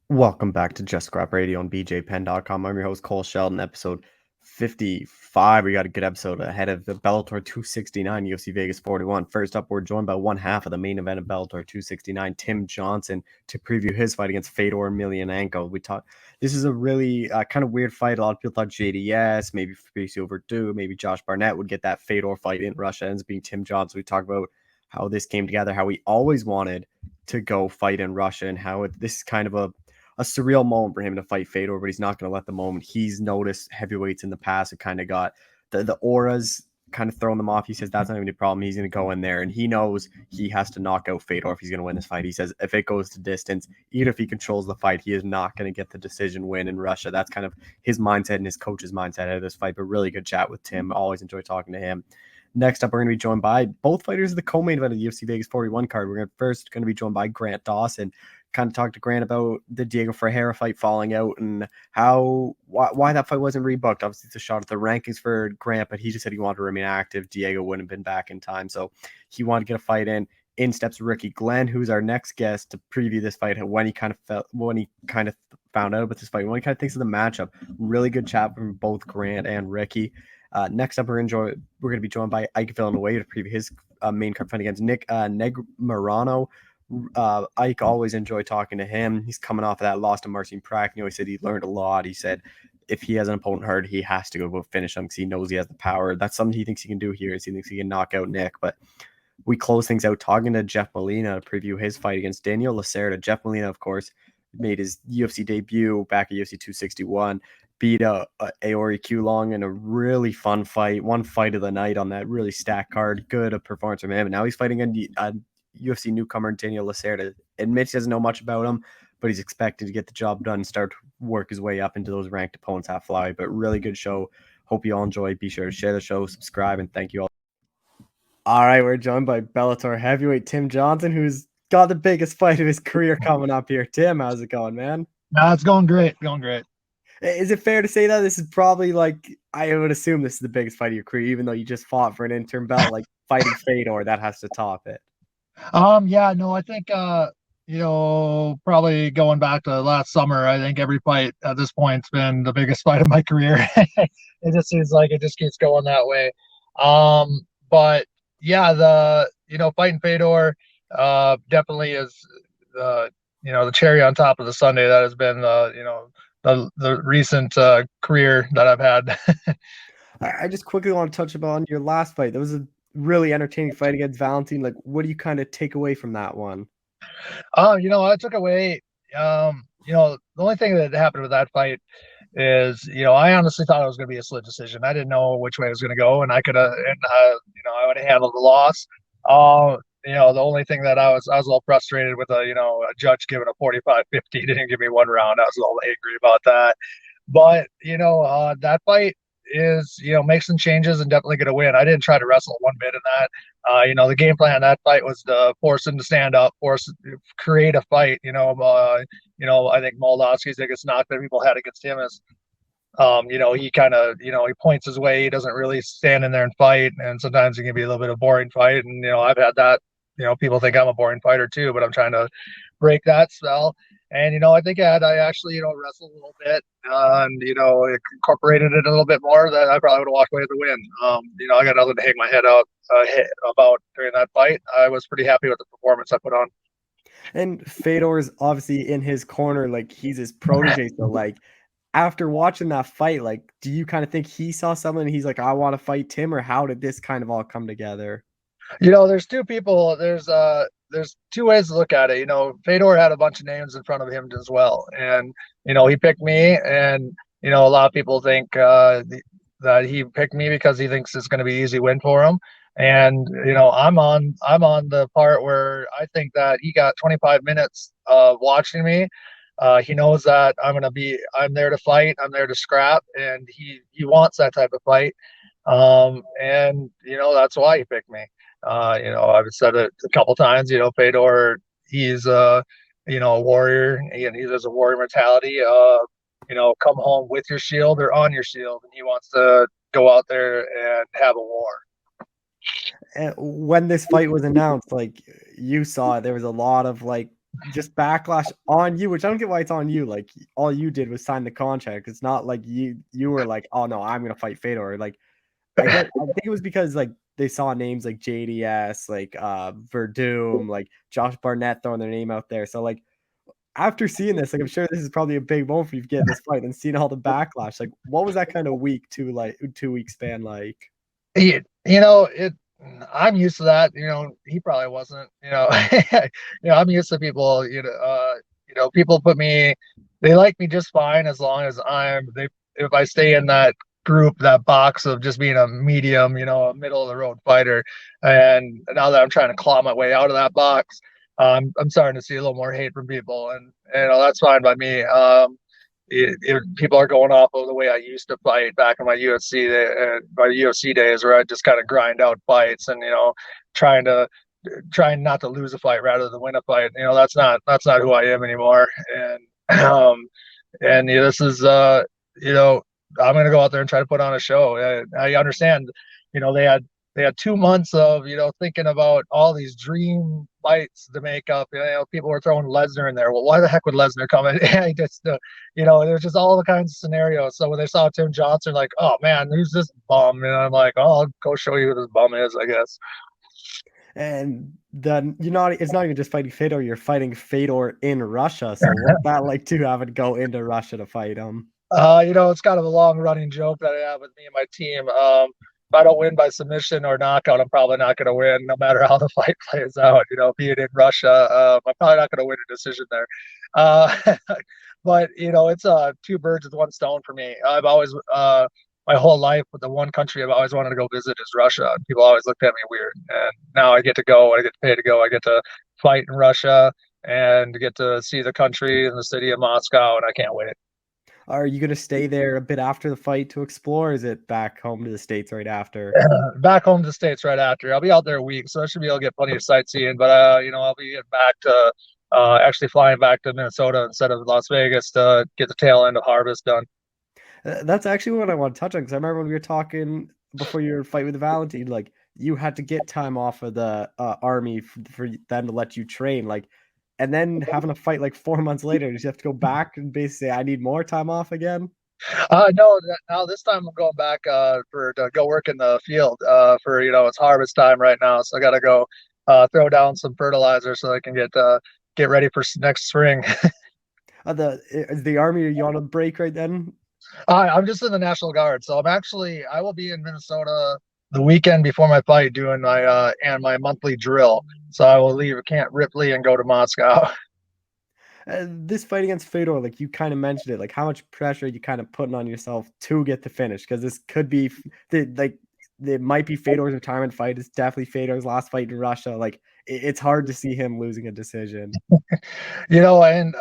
Welcome back to Just Scrap Radio on BJPenn.com. I'm your host, Cole Shelton, episode 55. We got a good episode ahead of the Bellator 269, UFC Vegas 41. First up, we're joined by one half of the main event of Bellator 269, Tim Johnson, to preview his fight against Fedor Emelianenko. This is a really kind of weird fight. A lot of people thought JDS, maybe Fabricio Verdum, maybe Josh Barnett would get that Fedor fight in Russia. It ends up being Tim Johnson. We talk about how this came together, how we always wanted to go fight in Russia, and how this is kind of a surreal moment for him to fight Fedor, but he's not going to let the moment. He's noticed heavyweights in the past have kind of got the auras kind of throwing them off. He says that's not even a problem. He's going to go in there, and he knows he has to knock out Fedor if he's going to win this fight. He says if it goes to distance, even if he controls the fight, he is not going to get the decision win in Russia. That's kind of his mindset and his coach's mindset out of this fight. But really good chat with Tim. Always enjoy talking to him. Next up, we're going to be joined by both fighters of the co-main event of the UFC Vegas 41 card. We're first going to be joined by Grant Dawson. Kind of talk to Grant about the Diego Ferreira fight falling out and why that fight wasn't rebooked. Obviously, it's a shot at the rankings for Grant, but he just said he wanted to remain active. Diego wouldn't have been back in time, so he wanted to get a fight in. In steps Ricky Glenn, who's our next guest to preview this fight. When he kind of found out about this fight, when he kind of thinks of the matchup. Really good chat from both Grant and Ricky. Next up, we're going to be joined by Ike Villanueva to preview his main card fight against Nick Negmarano. Ike, always enjoy talking to him. He's coming off of that loss to Marcin Prachnio. He said he learned a lot. He said if he has an opponent hurt, he has to go finish him because he knows he has the power. That's something he thinks he can do here. He thinks he can knock out Nick. But we close things out talking to Jeff Molina to preview his fight against Daniel Lacerda. Jeff Molina, of course, made his UFC debut back at UFC 261. Beat Aori Q-Long in a really fun fight. One fight of the night on that really stacked card. Good performance from him. And now he's fighting a UFC newcomer Daniel Lacerda. Admits he doesn't know much about him, but he's expected to get the job done and start to work his way up into those ranked opponents at flyweight. But really good show. Hope you all enjoy. Be sure to share the show, subscribe, and thank you all. All right, we're joined by Bellator heavyweight Tim Johnson, who's got the biggest fight of his career coming up here. Tim, how's it going, man? No, it's going great. Going great. Is it fair to say that this is probably I would assume this is the biggest fight of your career, even though you just fought for an interim belt, like fighting Fedor, that has to top it. Yeah, no, I think probably going back to last summer, I think every fight at this point's been the biggest fight of my career. It just seems like it just keeps going that way. But yeah, fighting Fedor definitely is the cherry on top of the sundae that has been the recent career that I've had. I just quickly want to touch upon your last fight. That was a really entertaining fight against Valentine. Like, what do you kind of take away from that one? I took away, the only thing that happened with that fight is, I honestly thought it was going to be a split decision. I didn't know which way it was going to go, and I could have, I would have handled the loss. The only thing that I was a little frustrated with a judge giving a 45-50. He didn't give me one round. I was a little angry about that. But, that fight is, make some changes and definitely get a win. I didn't try to wrestle one bit in that. The game plan in that fight was to force him to stand up, create a fight. I think Moldavsky's biggest knock that people had against him is, he kind of, he points his way. He doesn't really stand in there and fight. And sometimes it can be a little bit of a boring fight. And, I've had that, people think I'm a boring fighter too, but I'm trying to break that spell. And, I think I actually, wrestled a little bit and, incorporated it a little bit more, that I probably would have walked away with the win. I got nothing to hang my head out about during that fight. I was pretty happy with the performance I put on. And Fedor's obviously in his corner, like he's his protege. So after watching that fight, do you kind of think he saw something and he's like, I want to fight Tim, or how did this kind of all come together? There's two people. There's two ways to look at it. Fedor had a bunch of names in front of him as well, and he picked me. And a lot of people think that he picked me because he thinks it's going to be an easy win for him. And I'm on the part where I think that he got 25 minutes watching me. He knows that I'm there to fight, I'm there to scrap, and he wants that type of fight. And that's why he picked me. I've said it a couple times. Fedor, he's a warrior, and he has a warrior mentality. Come home with your shield or on your shield, and he wants to go out there and have a war. And when this fight was announced, you saw it, there was a lot of just backlash on you, which I don't get why it's on you. Like all you did was sign the contract. It's not like you were like, oh no, I'm gonna fight Fedor. Like I think it was because like they saw names like JDS, like Verdum, like Josh Barnett throwing their name out there. So like after seeing this, like I'm sure this is probably a big moment for you to get this fight and seeing all the backlash. Like what was that kind of week to like 2 week span like? It. I'm used to that. He probably wasn't. I'm used to people. People put me. They like me just fine as long as if I stay in that group, that box of just being a medium, a middle of the road fighter. And now that I'm trying to claw my way out of that box, I'm starting to see a little more hate from people, and that's fine by me. People are going off of the way I used to fight back in my UFC days, where I just kind of grind out fights and trying to trying not to lose a fight rather than win a fight. That's not who I am anymore. And this is I'm gonna go out there and try to put on a show. I understand, they had 2 months of thinking about all these dream fights to make up. People were throwing Lesnar in there. Well, why the heck would Lesnar come in? There's just all the kinds of scenarios. So when they saw Tim Johnson, like, oh man, who's this bum? And I'm like, oh, I'll go show you who this bum is, I guess. And then it's not even just fighting Fedor, you're fighting Fedor in Russia. So what's that like to have it go into Russia to fight him? It's kind of a long running joke that I have with me and my team. If I don't win by submission or knockout, I'm probably not going to win, no matter how the fight plays out. Be it in Russia, I'm probably not going to win a decision there. But it's two birds with one stone for me. I've always, my whole life, but the one country I've always wanted to go visit is Russia, and people always looked at me weird. And now I get to go. I get to pay to go. I get to fight in Russia and get to see the country and the city of Moscow, and I can't wait. Are you going to stay there a bit after the fight to explore? Or is it back home to the States right after? Back home to the States right after. I'll be out there a week, so I should be able to get plenty of sightseeing. But I'll be getting back to actually flying back to Minnesota instead of Las Vegas to get the tail end of harvest done. That's actually what I want to touch on, because I remember when we were talking before your fight with Valentine, like you had to get time off of the army for them to let you train, like, and then having a fight like 4 months later, you have to go back and basically say, I need more time off again. No, now this time I'm going back to go work in the field for it's harvest time right now, so I got to go throw down some fertilizer so I can get ready for next spring. Is the army, are you on a break right then? I'm just in the National Guard, so I will be in Minnesota the weekend before my fight doing my monthly drill. So I will leave Camp Ripley and go to Moscow. This fight against Fedor, like you kind of mentioned it, like how much pressure are you kind of putting on yourself to get the finish? Because this could be it might be Fedor's retirement fight. It's definitely Fedor's last fight in Russia. Like it's hard to see him losing a decision. And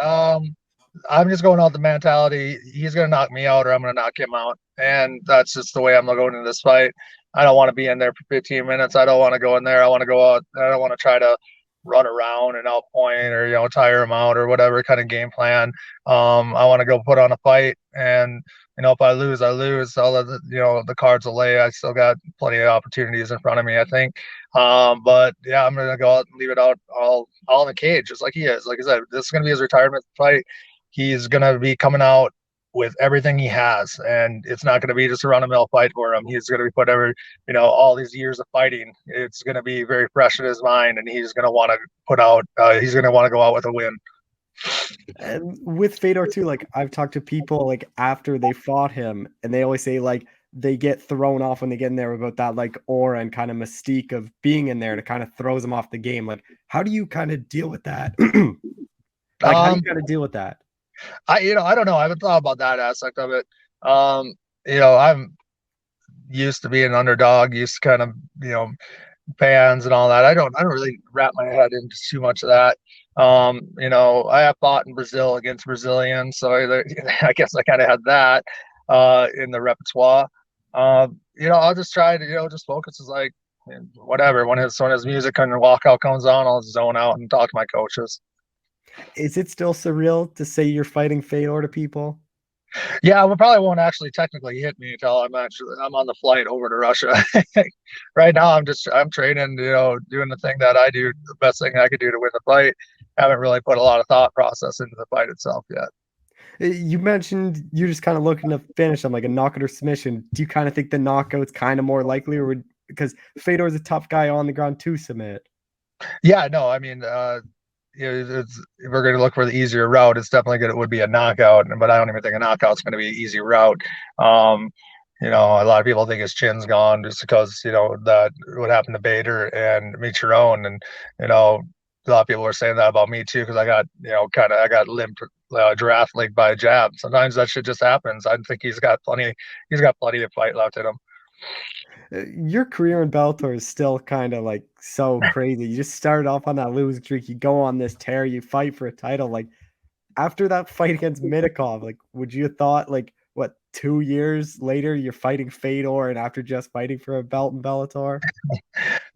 I'm just going out the mentality he's going to knock me out or I'm going to knock him out, and that's just the way I'm going into this fight. I don't want to be in there for 15 minutes. I don't want to go in there. I want to go out. I don't want to try to run around and outpoint or tire him out or whatever kind of game plan. I want to go put on a fight, and if I lose, I lose. I'll let the cards will lay. I still got plenty of opportunities in front of me, I think. But yeah, I'm gonna go out and leave it out all in the cage, just like he is. Like I said, this is gonna be his retirement fight. He's gonna be coming out with everything he has, and it's not going to be just a run-of-the-mill fight for him. He's going to be put all these years of fighting. It's going to be very fresh in his mind, and he's going to want to he's going to want to go out with a win. And with Fedor too, like I've talked to people like after they fought him, and they always say like they get thrown off when they get in there about that like aura and kind of mystique of being in there, and it kind of throws them off the game. Like, how do you kind of deal with that? How do you kind of deal with that? I don't know. I haven't thought about that aspect of it. I'm used to being an underdog, used to kind of, fans and all that. I don't really wrap my head into too much of that. I have fought in Brazil against Brazilians, so I guess I kind of had that in the repertoire. I'll just try to, just focus is like whatever. When his music and walkout comes on, I'll zone out and talk to my coaches. Is it still surreal to say you're fighting Fedor to people? Yeah, we probably won't actually technically hit me until I'm on the flight over to Russia. Right now, I'm training, doing the thing that I do, the best thing I could do to win the fight. Haven't really put a lot of thought process into the fight itself yet. You mentioned you're just kind of looking to finish on like a knockout or submission. Do you kind of think the knockout's kind of more likely, or would because Fedor's a tough guy on the ground to submit? Yeah, no, I mean, if we're going to look for the easier route, it's definitely good. It would be a knockout, but I don't even think a knockout's going to be an easy route. Um, a lot of people think his chin's gone just because that what happened to Bader and Mitrione, and a lot of people were saying that about me too because I got I got limped draft league by a jab. Sometimes that shit just happens. I think he's got plenty of fight left in him. Your career in Bellator is still kind of like so crazy. You just started off on that losing streak. You go on this tear. You fight for a title. Like after that fight against Minikov, like would you have thought like what 2 years later you're fighting Fedor and after just fighting for a belt in Bellator?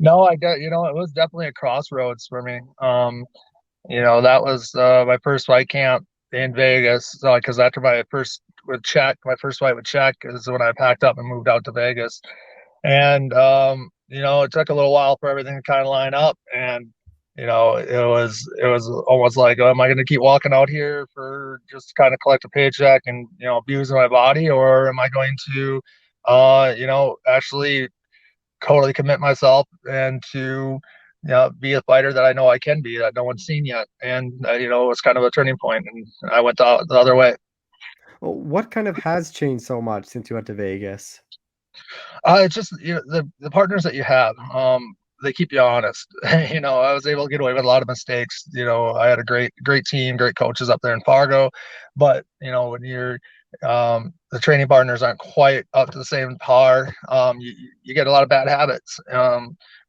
No, I got it was definitely a crossroads for me. That was my first fight camp in Vegas. So, because after my first fight with Czech is when I packed up and moved out to Vegas. And it took a little while for everything to kind of line up. And it was almost like, oh, am I going to keep walking out here for just to kind of collect a paycheck and abuse my body, or am I going to, actually totally commit myself and to be a fighter that I know I can be that no one's seen yet. And it was kind of a turning point, and I went the other way. Well, what kind of has changed so much since you went to Vegas? It's just the partners that you have. They keep you honest. I was able to get away with a lot of mistakes. I had a great team, great coaches up there in Fargo, but when the training partners aren't quite up to the same par, you get a lot of bad habits.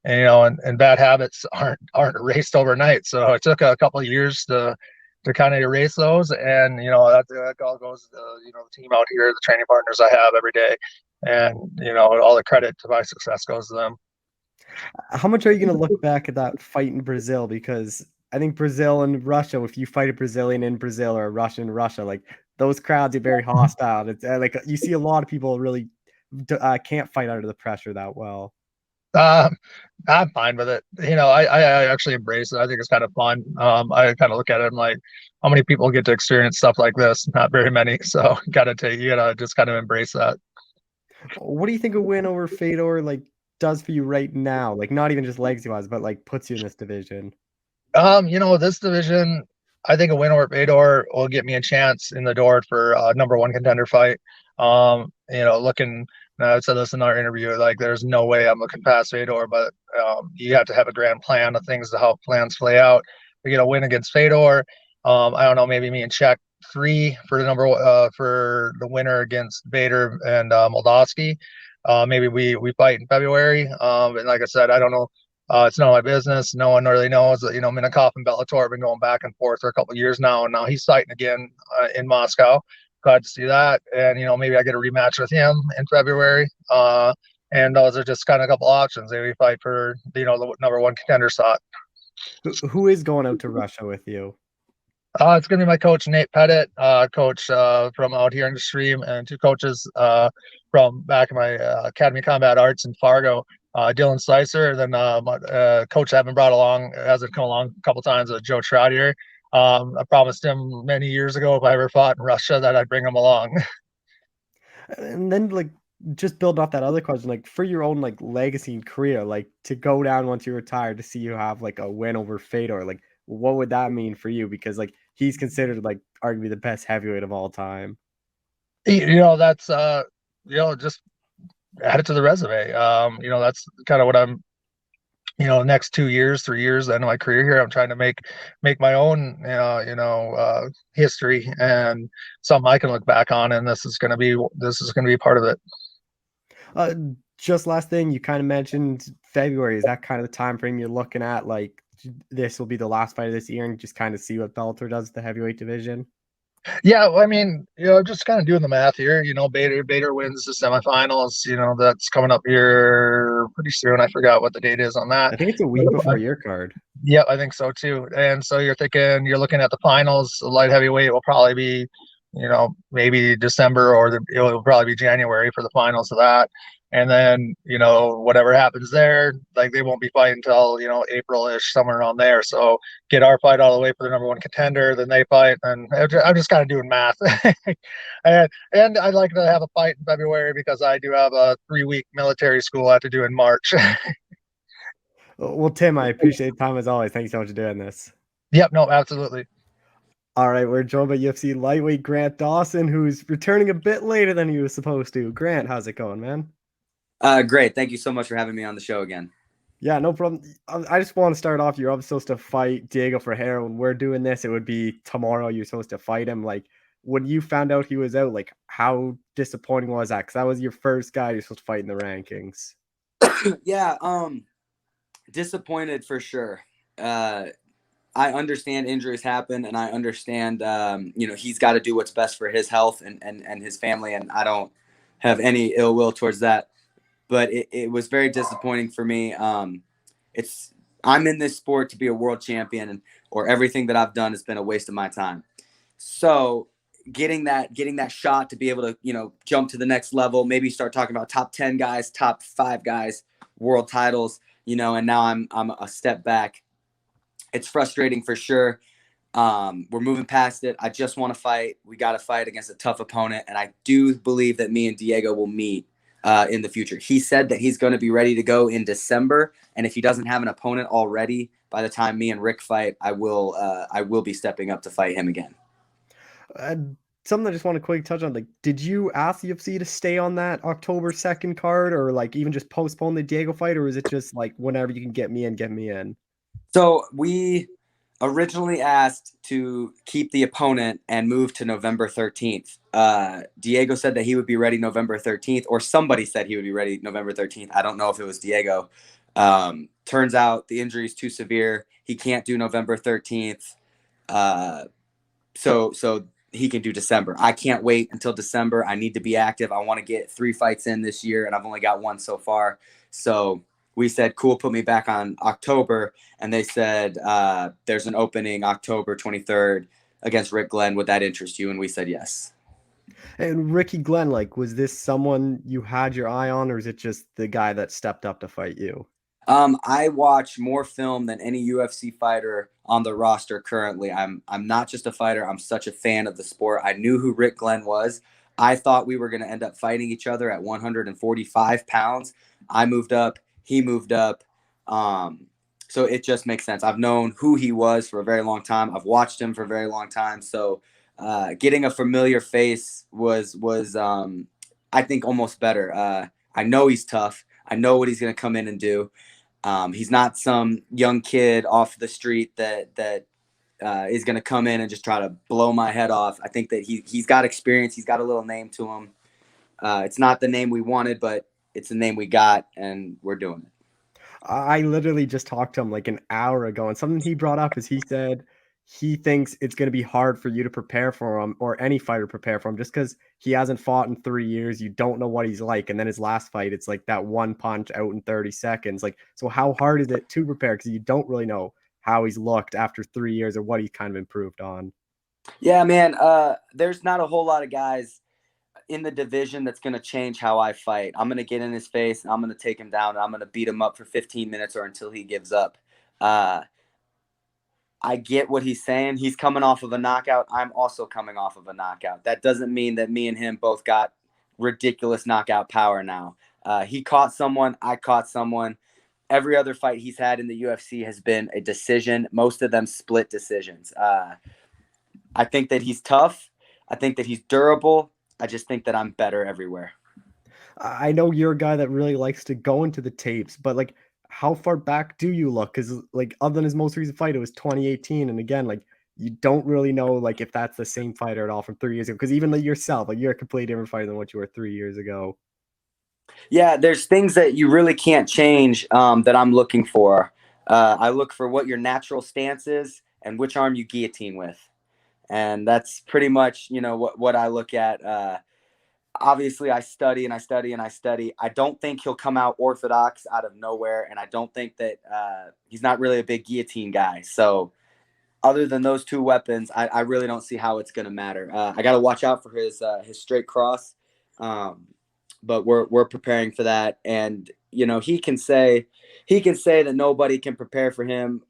And bad habits aren't erased overnight. So it took a couple of years to kind of erase those. And that all goes to the team out here, the training partners I have every day, and all the credit to my success goes to them. How much are you going to look back at that fight in Brazil? Because I think Brazil and Russia, if you fight a Brazilian in Brazil or a Russian in Russia, like those crowds are very hostile. It's like you see a lot of people really can't fight under the pressure that well. Um, I'm fine with it. I actually embrace it. I think it's kind of fun. I kind of look at it and like, how many people get to experience stuff like this? Not very many. So you gotta just kind of embrace that. What do you think a win over Fedor like does for you right now? Like not even just legacy wise, but like puts you in this division. This division, I think a win over Fedor will get me a chance in the door for a number one contender fight. Looking, I said this in our interview, like there's no way I'm looking past Fedor, but you have to have a grand plan of things to help plans play out. We get a win against Fedor. I don't know, maybe me and Czech three for for the winner against Bader and Moldavsky. Maybe we fight in February. And like I said, I don't know. It's none of my business. No one really knows that, Minakov and Bellator have been going back and forth for a couple of years now, and now he's fighting again in Moscow. Glad to see that. And, maybe I get a rematch with him in February. And those are just kind of a couple options. Maybe fight for, the number one contender spot. Who is going out to Russia with you? It's going to be my coach, Nate Pettit, coach from out here in the stream, and two coaches from back in my Academy Combat Arts in Fargo, Dylan Slicer, and then my coach I haven't brought along, hasn't come along a couple times, Joe Troutier. I promised him many years ago if I ever fought in Russia that I'd bring him along. And then like just build off that other question, like for your own like legacy and career, like to go down once you retire to see you have like a win over Fedor, like what would that mean for you? Because like he's considered like arguably the best heavyweight of all time. That's just add it to the resume. That's kind of what I'm next 2 years, 3 years into my career here, I'm trying to make my own, history and something I can look back on. And this is going to be part of it. Uh, just last thing, you kind of mentioned February. Is that kind of the time frame you're looking at? Like this will be the last fight of this year and just kind of see what Bellator does with the heavyweight division? Yeah, well, I mean, just kind of doing the math here. Bader wins the semifinals. That's coming up here pretty soon. I forgot what the date is on that. I think it's a week before your card. Yeah, I think so too. And so you're looking at the finals. The light heavyweight will probably be maybe December or it'll probably be January for the finals of that. And then, whatever happens there, like they won't be fighting until, April-ish, somewhere around there. So get our fight all the way for the number one contender, then they fight. And I'm just kind of doing math. And I'd like to have a fight in February because I do have a 3-week military school I have to do in March. Well, Tim, I appreciate the time as always. Thanks so much for doing this. Yep, no, absolutely. All right, we're joined by UFC lightweight Grant Dawson, who's returning a bit later than he was supposed to. Grant, how's it going, man? Great. Thank you so much for having me on the show again. Yeah, no problem. I just want to start off. You're obviously supposed to fight Diego Ferreira. When we're doing this, it would be tomorrow. You're supposed to fight him. Like, when you found out he was out, like, how disappointing was that? Because that was your first guy you're supposed to fight in the rankings. Yeah, disappointed for sure. I understand injuries happen, and I understand, he's got to do what's best for his health and his family, and I don't have any ill will towards that. But it was very disappointing for me. I'm in this sport to be a world champion, or everything that I've done has been a waste of my time. So getting that shot to be able to, jump to the next level, maybe start talking about top 10 guys, top 5 guys, world titles, and now I'm a step back. It's frustrating for sure. We're moving past it. I just want to fight. We got to fight against a tough opponent. And I do believe that me and Diego will meet in the future. He said that he's going to be ready to go in December. And if he doesn't have an opponent already by the time me and Rick fight, I will be stepping up to fight him again. Something I just want to quickly touch on, like, did you ask the UFC to stay on that October 2nd card, or like even just postpone the Diego fight, or is it just like whenever you can get me in? So we originally asked to keep the opponent and move to November 13th. Diego said that he would be ready November 13th, or somebody said he would be ready November 13th. I don't know if it was Diego. Turns out the injury is too severe. He can't do November 13th. So he can do December. I can't wait until December. I need to be active. I want to get 3 fights in this year, and I've only got 1 so far. So we said, cool, put me back on October. And they said, there's an opening October 23rd against Rick Glenn. Would that interest you? And we said yes. And Ricky Glenn, like, was this someone you had your eye on, or is it just the guy that stepped up to fight you? I watch more film than any UFC fighter on the roster currently. I'm not just a fighter. I'm such a fan of the sport. I knew who Rick Glenn was. I thought we were going to end up fighting each other at 145 pounds. I moved up. He moved up. So it just makes sense. I've known who he was for a very long time. I've watched him for a very long time. So getting a familiar face was I think almost better. I know he's tough. I know what he's going to come in and do. He's not some young kid off the street that is going to come in and just try to blow my head off. I think that he's got experience. He's got a little name to him. It's not the name we wanted, but it's the name we got, and we're doing it. I literally just talked to him like an hour ago, and something he brought up is he said he thinks it's going to be hard for you to prepare for him, or any fighter prepare for him, just because he hasn't fought in 3 years. You don't know what he's like. And then his last fight, it's like that one punch out in 30 seconds. Like, so how hard is it to prepare? Because you don't really know how he's looked after 3 years or what he's kind of improved on. Yeah, man. There's not a whole lot of guys in the division that's going to change how I fight. I'm going to get in his face, and I'm going to take him down, and I'm going to beat him up for 15 minutes or until he gives up. I get what he's saying. He's coming off of a knockout. I'm also coming off of a knockout. That doesn't mean that me and him both got ridiculous knockout power now. He caught someone. I caught someone. Every other fight he's had in the UFC has been a decision. Most of them split decisions. I think that he's tough. I think that he's durable. I just think that I'm better everywhere. I know you're a guy that really likes to go into the tapes, but like, how far back do you look? Because like, other than his most recent fight, it was 2018, and again, like, you don't really know like if that's the same fighter at all from 3 years ago. Because even like yourself, like, you're a completely different fighter than what you were 3 years ago. Yeah, there's things that you really can't change that I'm looking for. I look for what your natural stance is and which arm you guillotine with. And that's pretty much, what I look at. Obviously, I study and I study and I study. I don't think he'll come out orthodox out of nowhere, and I don't think that he's not really a big guillotine guy. So other than those two weapons, I really don't see how it's going to matter. I got to watch out for his straight cross, but we're preparing for that. And you know, he can say that nobody can prepare for him.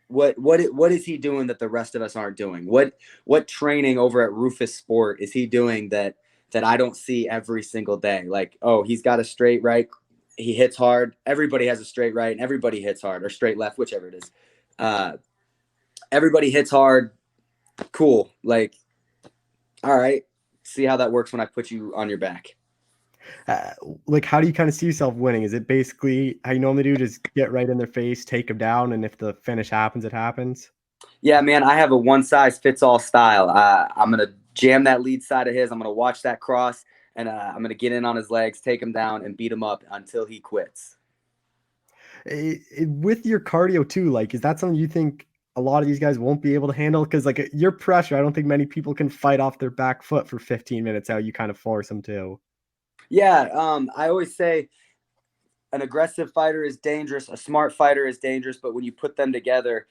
What is he doing that the rest of us aren't doing? What training over at Rufus Sport is he doing that I don't see every single day? Like, oh, he's got a straight right, he hits hard. Everybody has a straight right, and everybody hits hard, or straight left, whichever it is. Everybody hits hard. Cool. Like, all right, see how that works when I put you on your back. Like, how do you kind of see yourself winning? Is it basically how you normally do, just get right in their face, take them down, and if the finish happens, it happens? Yeah, man, I have a one-size-fits-all style. I'm going to jam that lead side of his. I'm going to watch that cross, and I'm going to get in on his legs, take him down, and beat him up until he quits. With your cardio too, like, is that something you think a lot of these guys won't be able to handle? Because like your pressure, I don't think many people can fight off their back foot for 15 minutes, how you kind of force them to. Yeah, I always say an aggressive fighter is dangerous, a smart fighter is dangerous, but when you put them together,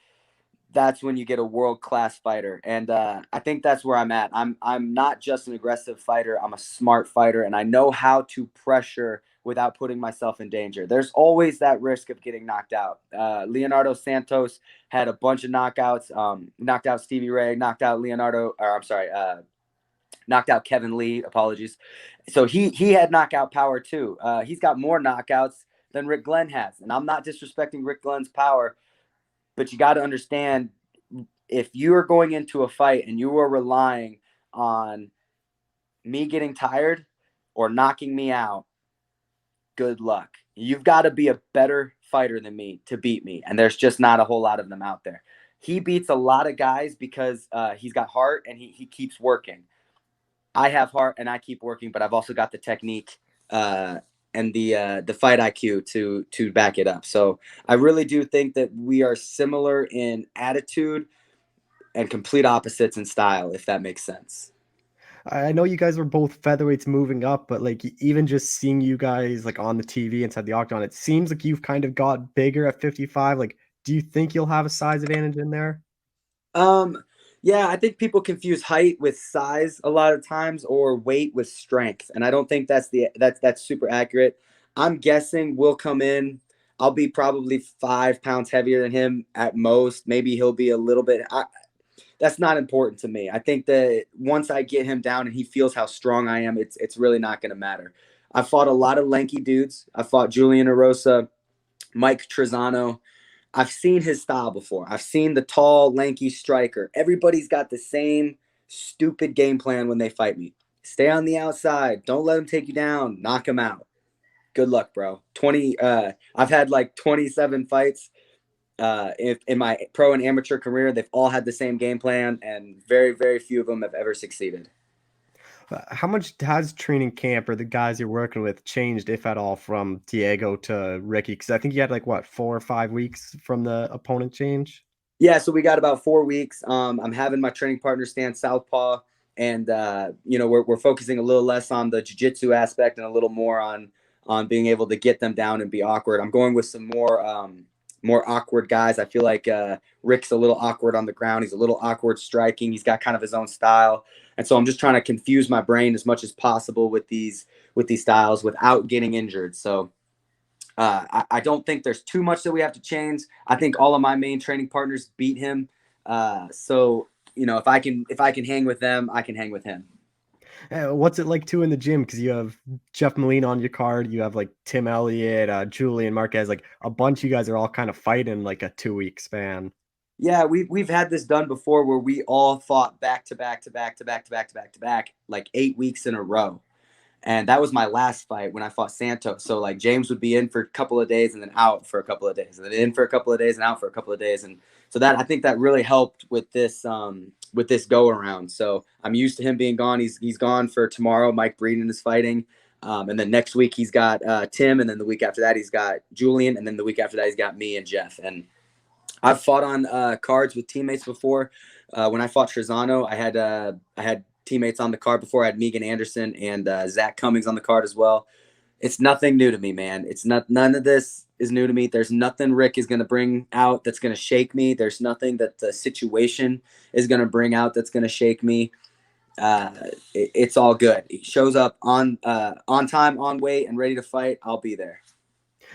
that's when you get a world-class fighter. And I think that's where I'm at. I'm not just an aggressive fighter, I'm a smart fighter, and I know how to pressure without putting myself in danger. There's always that risk of getting knocked out. Leonardo Santos had a bunch of knockouts, knocked out Stevie Ray, knocked out knocked out Kevin Lee, apologies. So he had knockout power too. He's got more knockouts than Rick Glenn has. And I'm not disrespecting Rick Glenn's power, but you got to understand, if you are going into a fight and you are relying on me getting tired or knocking me out, good luck. You've got to be a better fighter than me to beat me. And there's just not a whole lot of them out there. He beats a lot of guys because he's got heart and he keeps working. I have heart and I keep working, but I've also got the technique and the fight IQ to back it up. So I really do think that we are similar in attitude and complete opposites in style, if that makes sense. I know you guys were both featherweights moving up, but like even just seeing you guys like on the TV inside the octagon, it seems like you've kind of got bigger at 55. Like, do you think you'll have a size advantage in there? Yeah, I think people confuse height with size a lot of times, or weight with strength, and I don't think that's super accurate. I'm guessing we'll come in. I'll be probably 5 pounds heavier than him at most. Maybe he'll be a little bit. That's not important to me. I think that once I get him down and he feels how strong I am, it's really not going to matter. I fought a lot of lanky dudes. I fought Julian Erosa, Mike Trezano. I've seen his style before. I've seen the tall, lanky striker. Everybody's got the same stupid game plan when they fight me. Stay on the outside. Don't let him take you down. Knock him out. Good luck, bro. I've had like 27 fights in my pro and amateur career. They've all had the same game plan, and very, very few of them have ever succeeded. How much has training camp or the guys you're working with changed, if at all, from Diego to Ricky? Because I think you had like, what, 4 or 5 weeks from the opponent change? Yeah, so we got about 4 weeks. I'm having my training partner stand southpaw, and we're focusing a little less on the jiu-jitsu aspect and a little more on being able to get them down and be awkward. I'm going with some more awkward guys. I feel like Rick's a little awkward on the ground. He's a little awkward striking. He's got kind of his own style. And so I'm just trying to confuse my brain as much as possible with these styles without getting injured. So I don't think there's too much that we have to change. I think all of my main training partners beat him. So, if I can hang with them, I can hang with him. What's it like too in the gym? Because you have Jeff Molina on your card, you have like Tim Elliott, Julian Marquez, like a bunch of you guys are all kind of fighting like a 2-week span. Yeah, we've had this done before where we all fought back to back, like 8 weeks in a row. And that was my last fight when I fought Santos. So like James would be in for a couple of days and then out for a couple of days, and then in for a couple of days and out for a couple of days. And so that, I think that really helped with this go around. So I'm used to him being gone. He's gone for tomorrow. Mike Breeden is fighting. And then next week he's got Tim. And then the week after that, he's got Julian. And then the week after that, he's got me and Jeff. And I've fought on cards with teammates before. When I fought Trezano, I had teammates on the card before. I had Megan Anderson and Zach Cummings on the card as well. It's nothing new to me, man. None of this is new to me. There's nothing Rick is going to bring out that's going to shake me. There's nothing that the situation is going to bring out that's going to shake me. It's all good. He shows up on time, on weight, and ready to fight. I'll be there.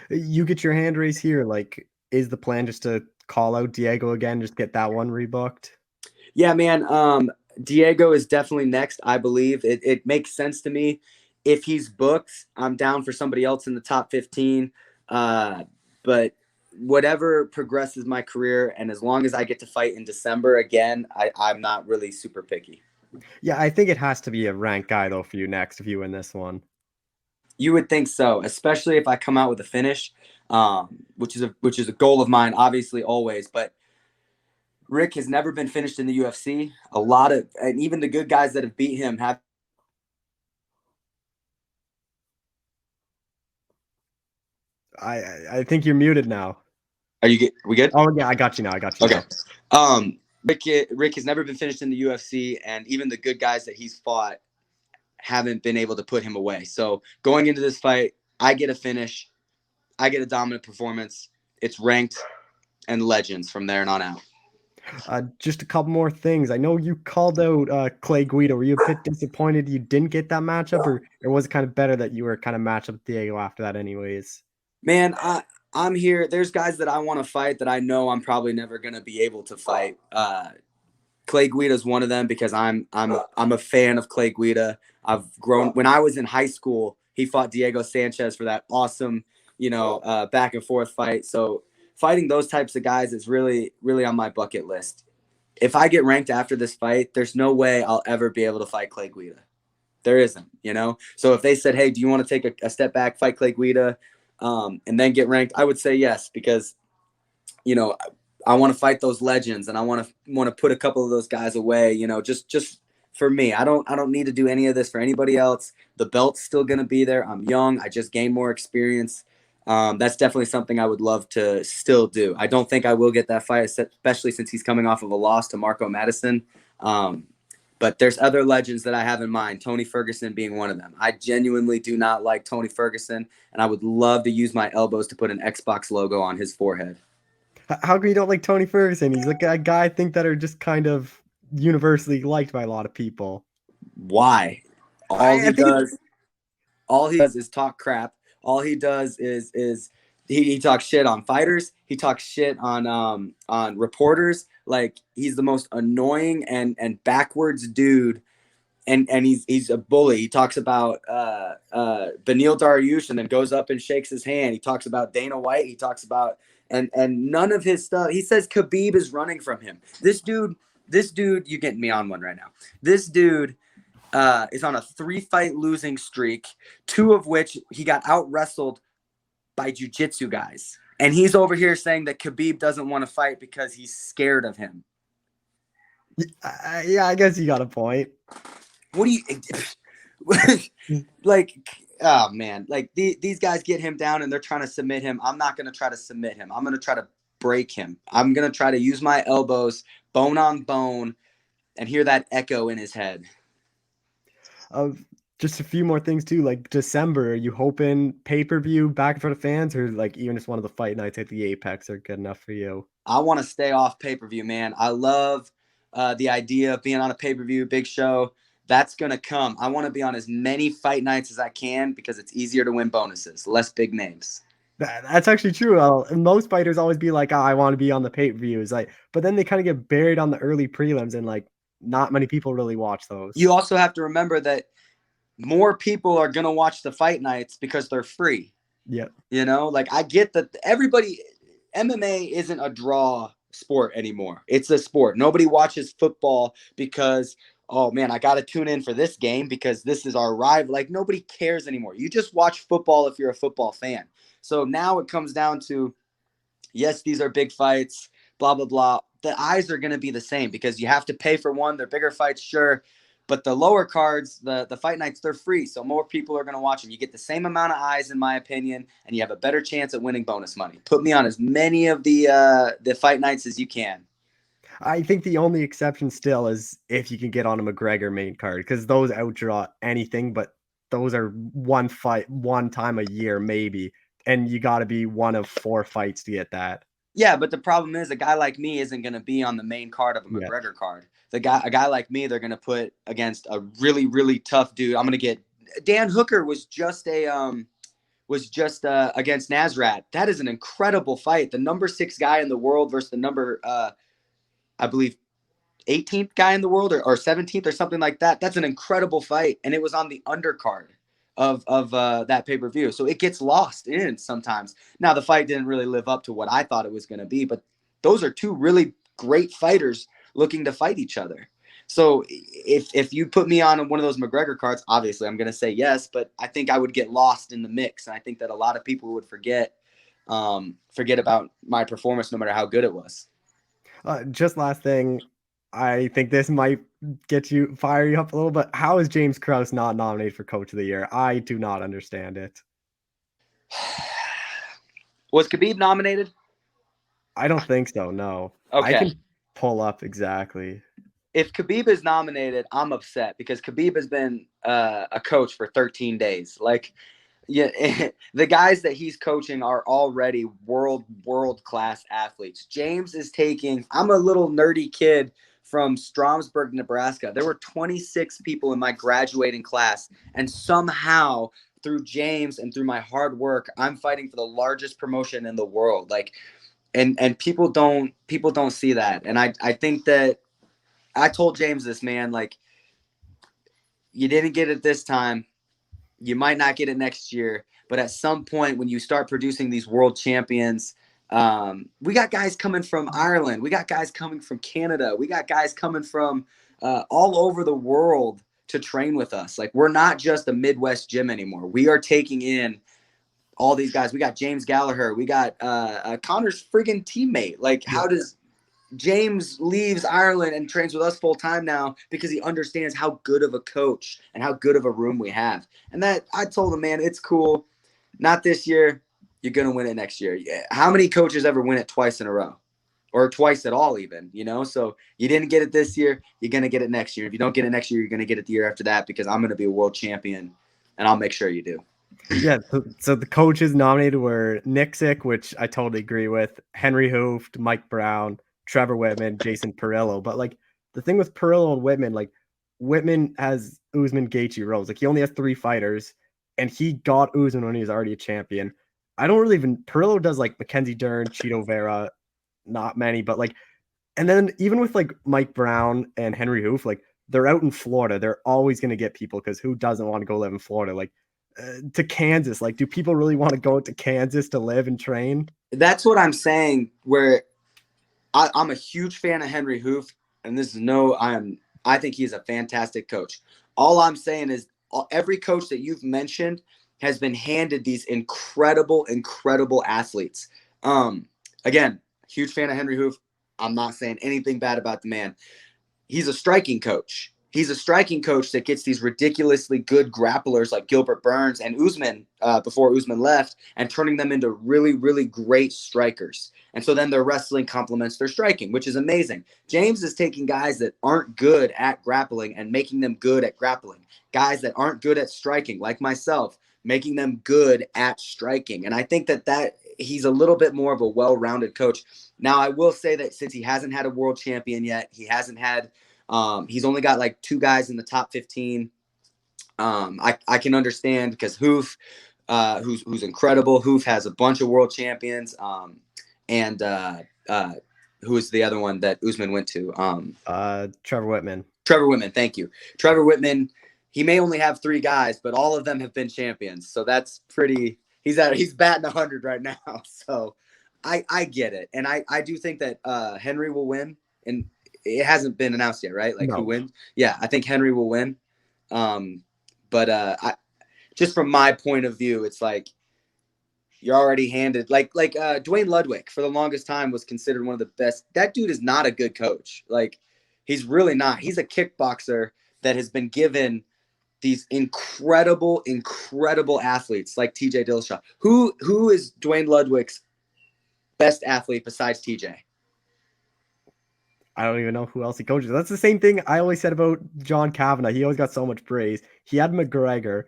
You get your hand raised here. Like, is the plan just to call out Diego again, just get that one rebooked? Yeah, man. Diego is definitely next. I believe it makes sense to me. If he's booked, I'm down for somebody else in the top 15. But whatever progresses my career, and as long as I get to fight in December again, I'm not really super picky. Yeah, I think it has to be a ranked guy though for you next if you win this one. You would think so, especially if I come out with a finish, which is a goal of mine, obviously always. But Rick has never been finished in the UFC. And even the good guys that have beat him have. I think you're muted now. We good? Oh yeah, I got you now. Okay. Rick has never been finished in the UFC, and even the good guys that he's fought haven't been able to put him away. So going into this fight, I get a finish, I get a dominant performance. It's ranked and legends from there and on out. Just a couple more things. I know you called out Clay Guida. Were you a bit disappointed you didn't get that matchup, or was it kind of better that you were kind of matched up with Diego after that anyways? Man, I'm here. There's guys that I want to fight that I know I'm probably never going to be able to fight. Clay Guida is one of them because I'm a fan of Clay Guida. I've grown when I was in high school. He fought Diego Sanchez for that awesome, back and forth fight. So fighting those types of guys is really, really on my bucket list. If I get ranked after this fight, there's no way I'll ever be able to fight Clay Guida. There isn't, So if they said, "Hey, do you want to take a step back, fight Clay Guida, and then get ranked?" I would say yes because, I want to fight those legends and I want to put a couple of those guys away, just for me. I don't need to do any of this for anybody else. The belt's still going to be there. I'm young. I just gained more experience. That's definitely something I would love to still do. I don't think I will get that fight, especially since he's coming off of a loss to Marco Madison. But there's other legends that I have in mind, Tony Ferguson being one of them. I genuinely do not like Tony Ferguson, and I would love to use my elbows to put an Xbox logo on his forehead. How come you don't like Tony Ferguson? He's like a guy I think that are just kind of universally liked by a lot of people. Why? All he does is talk crap. All he does is he talks shit on fighters. He talks shit on reporters. Like, he's the most annoying and backwards dude. And he's a bully. He talks about Beneil Dariush and then goes up and shakes his hand. He talks about Dana White. He talks about and none of his stuff. He says Khabib is running from him. This dude, you getting me on one right now. This dude is on a 3-fight losing streak, 2 of which he got out wrestled by jiu-jitsu guys. And he's over here saying that Khabib doesn't want to fight because he's scared of him. Yeah, I guess you got a point. What do you like? Oh man, like these guys get him down and they're trying to submit him. I'm not going to try to submit him. I'm going to try to break him. I'm going to try to use my elbows bone on bone and hear that echo in his head. Just a few more things too, like December, are you hoping pay-per-view back in front of fans, or like even just one of the fight nights at the Apex are good enough for you? I want to stay off pay-per-view, man. I love the idea of being on a pay-per-view, big show. That's going to come. I want to be on as many fight nights as I can because it's easier to win bonuses, less big names. That's actually true. Most fighters always be like, "Oh, I want to be on the pay-per-views," but then they kind of get buried on the early prelims, and like not many people really watch those. You also have to remember that more people are going to watch the fight nights because they're free. Yeah. Like, I get that MMA isn't a draw sport anymore. It's a sport. Nobody watches football because, oh man, I got to tune in for this game because this is our rival. Like, nobody cares anymore. You just watch football if you're a football fan. So now it comes down to, yes, these are big fights, blah, blah, blah. The eyes are going to be the same because you have to pay for one. They're bigger fights, sure. But the lower cards, the fight nights, they're free. So more people are going to watch them. You get the same amount of eyes, in my opinion, and you have a better chance at winning bonus money. Put me on as many of the fight nights as you can. I think the only exception still is if you can get on a McGregor main card, because those outdraw anything, but those are one fight, one time a year, maybe. And you got to be one of 4 fights to get that. Yeah, but the problem is a guy like me isn't going to be on the main card of a McGregor card. A guy like me, they're going to put against a really, really tough dude. I'm going to get Dan Hooker was just against Nasrat. That is an incredible fight. The number 6 guy in the world versus the number, I believe, 18th guy in the world or 17th or something like that. That's an incredible fight. And it was on the undercard of that pay-per-view. So it gets lost in sometimes. Now, the fight didn't really live up to what I thought it was going to be, but those are 2 really great fighters looking to fight each other. So if you put me on one of those McGregor cards, obviously I'm going to say yes, but I think I would get lost in the mix. And I think that a lot of people would forget about my performance no matter how good it was. Just last thing, I think this might fire you up a little, but how is James Krause not nominated for Coach of the Year? I do not understand it. Was Khabib nominated? I don't think so, no. Okay. I can pull up exactly. If Khabib is nominated, I'm upset because Khabib has been a coach for 13 days. Like, yeah, the guys that he's coaching are already world-class athletes. James is I'm a little nerdy kid from Stromsburg, Nebraska. There were 26 people in my graduating class, and somehow through James and through my hard work, I'm fighting for the largest promotion in the world. Like, and people don't see that. And I think that I told James this, man, like, you didn't get it this time. You might not get it next year, but at some point when you start producing these world champions, we got guys coming from Ireland. We got guys coming from Canada. We got guys coming from all over the world to train with us. Like, we're not just a Midwest gym anymore. We are taking in all these guys. We got James Gallagher. We got Connor's friggin' teammate. Like, how does James leaves Ireland and trains with us full time now because he understands how good of a coach and how good of a room we have. And that I told him, man, it's cool. Not this year. You're going to win it next year. How many coaches ever win it twice in a row or twice at all even, So you didn't get it this year. You're going to get it next year. If you don't get it next year, you're going to get it the year after that because I'm going to be a world champion and I'll make sure you do. Yeah. So the coaches nominated were Nick Sick, which I totally agree with, Henry Hooft, Mike Brown, Trevor Whitman, Jason Perillo. But like the thing with Perillo and Whitman, like Whitman has Usman, Gaethje, Rose. Like he only has 3 fighters and he got Usman when he was already a champion. I don't really Perillo does like Mackenzie Dern, Cheeto Vera, not many, but like, and then even with like Mike Brown and Henry Hoof, like they're out in Florida. They're always going to get people because who doesn't want to go live in Florida? Like to Kansas, like do people really want to go to Kansas to live and train? That's what I'm saying, where I'm a huge fan of Henry Hoof, and I think he's a fantastic coach. All I'm saying is every coach that you've mentioned has been handed these incredible athletes. Again, huge fan of Henry Hoof. I'm not saying anything bad about the man. He's a striking coach. He's a striking coach that gets these ridiculously good grapplers like Gilbert Burns and Usman before Usman left and turning them into really, really great strikers. And so then their wrestling complements their striking, which is amazing. James is taking guys that aren't good at grappling and making them good at grappling. Guys that aren't good at striking, like myself, making them good at striking. And I think that he's a little bit more of a well-rounded coach. Now, I will say that since he hasn't had a world champion yet, he hasn't had he's only got like 2 guys in the top 15. I can understand because Hoof, who's incredible. Hoof has a bunch of world champions. And who is the other one that Usman went to? Trevor Whitman. Trevor Whitman, thank you. Trevor Whitman, he may only have 3 guys, but all of them have been champions. So that's pretty – he's batting 100 right now. So I get it. And I do think that Henry will win. And it hasn't been announced yet, right? Like, no. Who wins? Yeah, I think Henry will win. But just from my point of view, it's like you're already handed – like Dwayne Ludwig for the longest time was considered one of the best. That dude is not a good coach. Like, he's really not. He's a kickboxer that has been given – these incredible athletes like TJ Dillashaw. Who is Dwayne Ludwig's best athlete besides TJ? I don't even know who else he coaches. That's the same thing I always said about John Kavanagh. He always got so much praise. He had McGregor,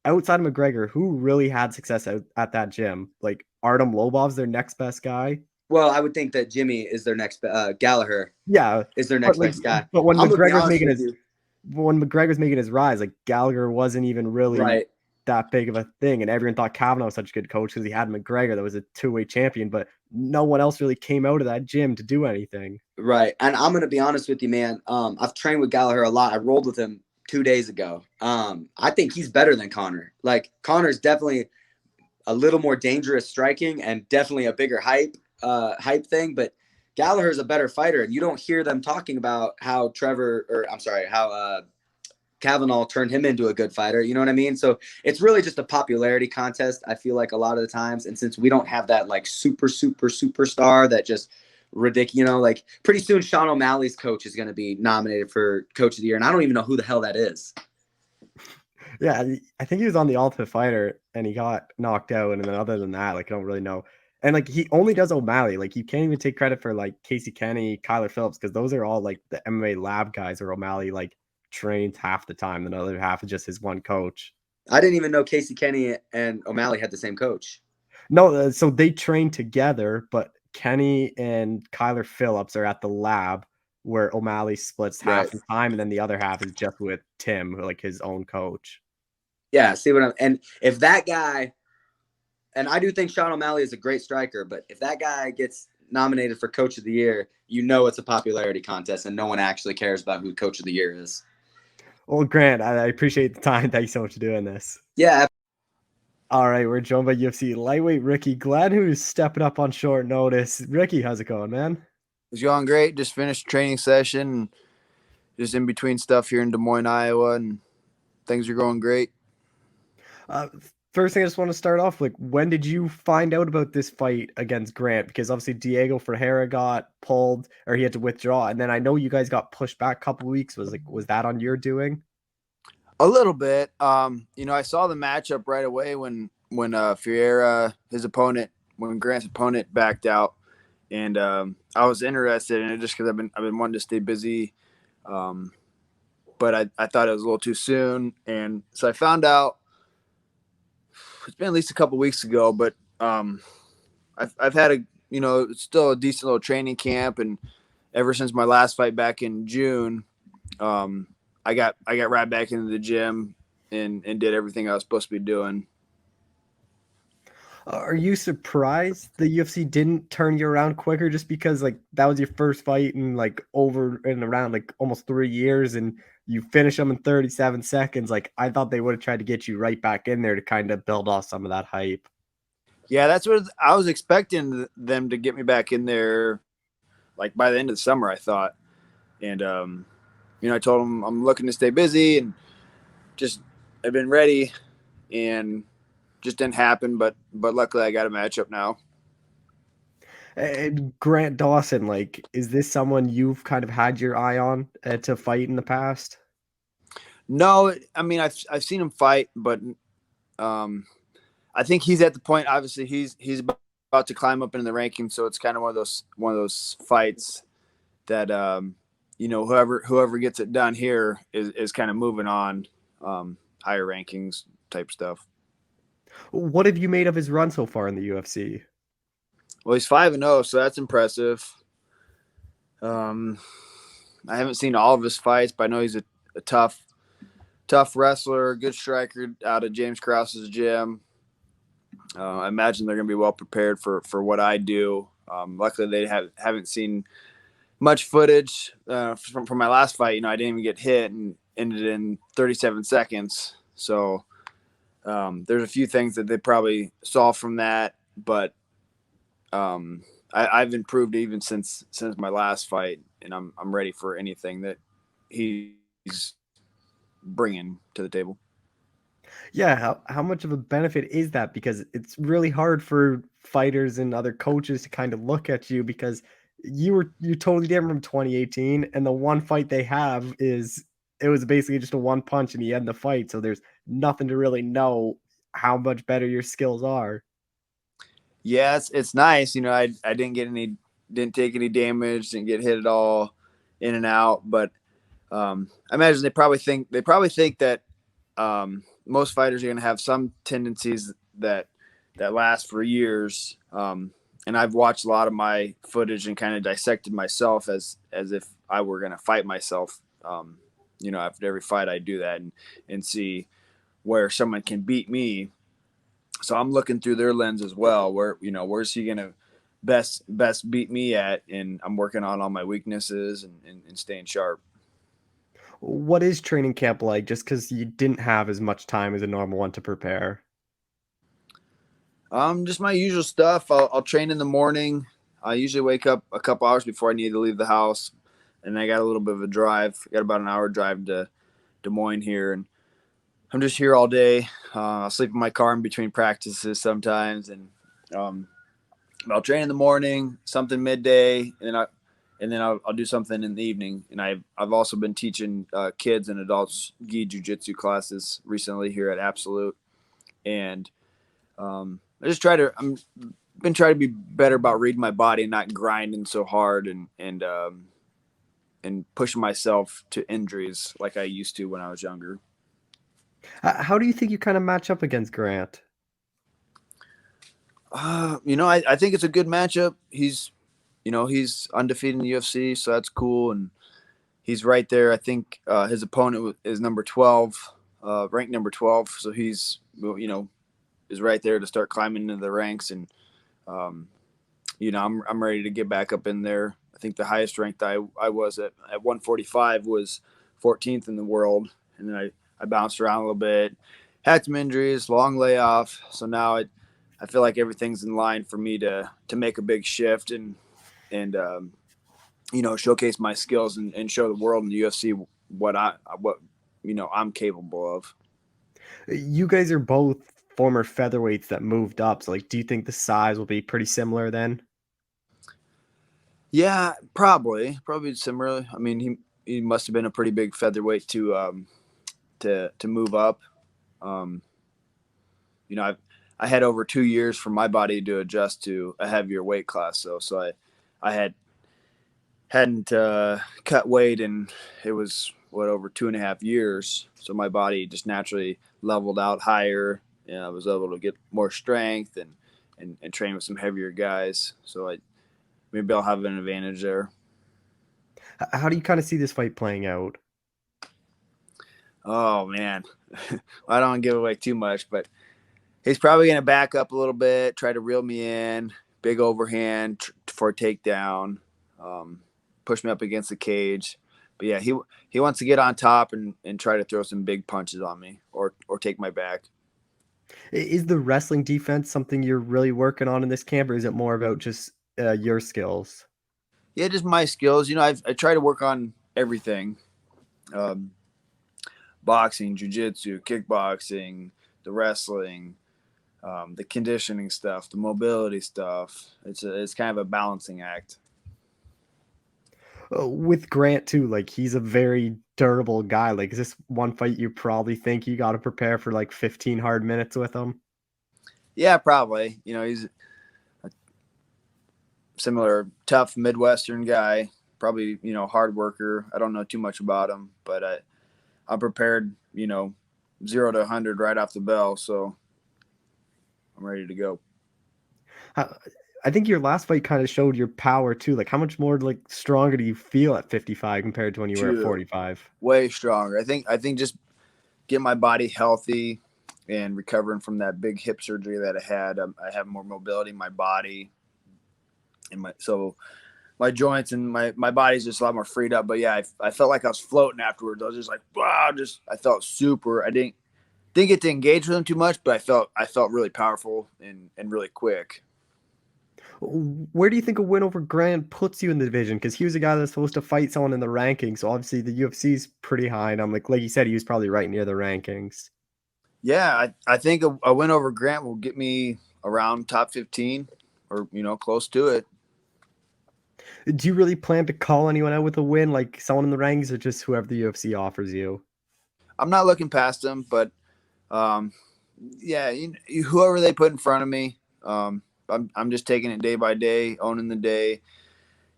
outside of McGregor, who really had success at that gym? Like Artem Lobov's their next best guy. Well, I would think that Jimmy is their next. Gallagher Yeah, is their but next best guy. but when I'm gonna be McGregor's honest making with his you. when McGregor's making his rise, like Gallagher wasn't even really Right. that big of a thing, and everyone thought Kavanaugh was such a good coach because he had McGregor that was a two-way champion, but no one else really came out of that gym to do anything. Right. And I'm gonna be honest with you, man. I've trained with Gallagher a lot. I rolled with him 2 days ago. I think he's better than Connor. Like Connor's definitely a little more dangerous striking and definitely a bigger hype thing, but Gallagher's a better fighter, and you don't hear them talking about how Kavanaugh turned him into a good fighter. You know what I mean? So it's really just a popularity contest, I feel like, a lot of the times. And since we don't have that like superstar that just ridiculous, like pretty soon Sean O'Malley's coach is going to be nominated for Coach of the Year, and I don't even know who the hell that is. Yeah, I think he was on The Ultimate Fighter and he got knocked out. And then other than that, like I don't really know. And like he only does O'Malley. Like you can't even take credit for like Casey Kenny, Kyler Phillips, because those are all like the MMA lab guys where O'Malley like trains half the time. The other half is just his one coach. I didn't even know Casey Kenny and O'Malley had the same coach. No, so they train together, but Kenny and Kyler Phillips are at the lab where O'Malley splits half the time, and then the other half is just with Tim, like his own coach. Yeah, see what I'm, and if that guy, and I do think Sean O'Malley is a great striker, but if that guy gets nominated for Coach of the Year, you know it's a popularity contest, and no one actually cares about who Coach of the Year is. Well, Grant, I appreciate the time. Thanks so much for doing this. Yeah. All right, we're joined by UFC lightweight Ricky Glenn, who's stepping up on short notice. Ricky, how's it going, man? It's going great. Just finished training session, just in between stuff here in Des Moines, Iowa, and things are going great. First thing I just want to start off, like, when did you find out about this fight against Grant? Because obviously Diego Ferreira got pulled, or he had to withdraw, and then I know you guys got pushed back a couple weeks. Was that on your doing? A little bit. I saw the matchup right away when Ferreira, when Grant's opponent backed out, and I was interested in it just because I've been wanting to stay busy, but I thought it was a little too soon, and so I found out. It's been at least a couple weeks ago, but I've had still a decent little training camp, and ever since my last fight back in June, I got right back into the gym and did everything I was supposed to be doing. Are you surprised the UFC didn't turn you around quicker, just because like that was your first fight in like over and around like almost 3 years, and you finish them in 37 seconds? Like I thought they would have tried to get you right back in there to kind of build off some of that hype. Yeah, that's what I was expecting them to get me back in there, like by the end of the summer, I thought. And I told them I'm looking to stay busy and just I've been ready, and just didn't happen. But luckily I got a matchup now. And Grant Dawson, like, is this someone you've kind of had your eye on to fight in the past? No, I mean I've seen him fight, but I think he's at the point. Obviously, he's about to climb up into the rankings, so it's kind of one of those fights that whoever gets it done here is kind of moving on, higher rankings type stuff. What have you made of his run so far in the UFC? Well, he's 5-0, so that's impressive. I haven't seen all of his fights, but I know he's a tough wrestler, good striker out of James Krause's gym. I imagine they're going to be well prepared for what I do. Luckily, they haven't seen much footage from my last fight. I didn't even get hit and ended in 37 seconds. So there's a few things that they probably saw from that, but I've improved even since my last fight, and I'm ready for anything that he's bringing to the table. Yeah, how much of a benefit is that? Because it's really hard for fighters and other coaches to kind of look at you, because you're totally different from 2018, and the one fight they have is it was basically just a one punch and you end the fight, so there's nothing to really know how much better your skills are. Yeah, it's nice. I didn't take any damage, didn't get hit at all, in and out. But I imagine they probably think that most fighters are going to have some tendencies that last for years. And I've watched a lot of my footage and kind of dissected myself as if I were going to fight myself. After every fight I do that and see where someone can beat me. So I'm looking through their lens as well, where, where's he going to best beat me at? And I'm working on all my weaknesses and staying sharp. What is training camp like, just because you didn't have as much time as a normal one to prepare? Just my usual stuff. I'll train in the morning. I usually wake up a couple hours before I need to leave the house. And I got a little bit of a drive. I got about an hour drive to Des Moines here. And I'm just here all day. I'll sleep in my car in between practices sometimes. And I'll train in the morning, something midday, and then I'll do something in the evening. And I've also been teaching kids and adults gi jiu-jitsu classes recently here at Absolute. And I'm been trying to be better about reading my body and not grinding so hard and pushing myself to injuries like I used to when I was younger. How do you think you kind of match up against Grant? I think it's a good matchup. He's undefeated in the UFC, so that's cool. And he's right there. I think his opponent is number 12, ranked number 12. So he's, is right there to start climbing into the ranks. And, I'm ready to get back up in there. I think the highest ranked I was at 145 was 14th in the world. And then I bounced around a little bit, had some injuries, long layoff. So now I feel like everything's in line for me to make a big shift and showcase my skills and show the world in the UFC what I'm capable of. You guys are both former featherweights that moved up. So, do you think the size will be pretty similar then? Yeah, probably similar. I mean, he must have been a pretty big featherweight to move up. I had over 2 years for my body to adjust to a heavier weight class. So I hadn't cut weight, and it was over 2.5 years. So my body just naturally leveled out higher. And I was able to get more strength and train with some heavier guys. So maybe I'll have an advantage there. How do you kind of see this fight playing out? Oh man, I don't want to give away too much, but he's probably going to back up a little bit, try to reel me in, big overhand for a takedown, push me up against the cage. But yeah, he wants to get on top and try to throw some big punches on me or take my back. Is the wrestling defense something you're really working on in this camp, or is it more about just your skills? Yeah, just my skills. I try to work on everything. Boxing, jiu-jitsu, kickboxing, the wrestling, the conditioning stuff, the mobility stuff. It's kind of a balancing act. With Grant too, he's a very durable guy. Is this one fight you probably think you got to prepare for 15 hard minutes with him? Yeah, probably. He's a similar tough Midwestern guy, probably, hard worker. I don't know too much about him, but I'm prepared, 0 to 100 right off the bell. So I'm ready to go. I think your last fight kind of showed your power too. How much more stronger do you feel at 55 compared to when you were at 45? Way stronger. I think just get my body healthy and recovering from that big hip surgery that I had. I have more mobility in my body, and my joints and my body's just a lot more freed up. But yeah, I felt like I was floating afterwards. I was just like, wow, I felt super. I didn't get to engage with them too much, but I felt really powerful and really quick. Where do you think a win over Grant puts you in the division? Because he was a guy that's supposed to fight someone in the rankings. So obviously the UFC's pretty high. And I'm like you said, he was probably right near the rankings. Yeah, I think a win over Grant will get me around top 15 or, close to it. Do you really plan to call anyone out with a win, someone in the rankings, or just whoever the UFC offers you? I'm not looking past them, but yeah, whoever they put in front of me, I'm just taking it day by day, owning the day,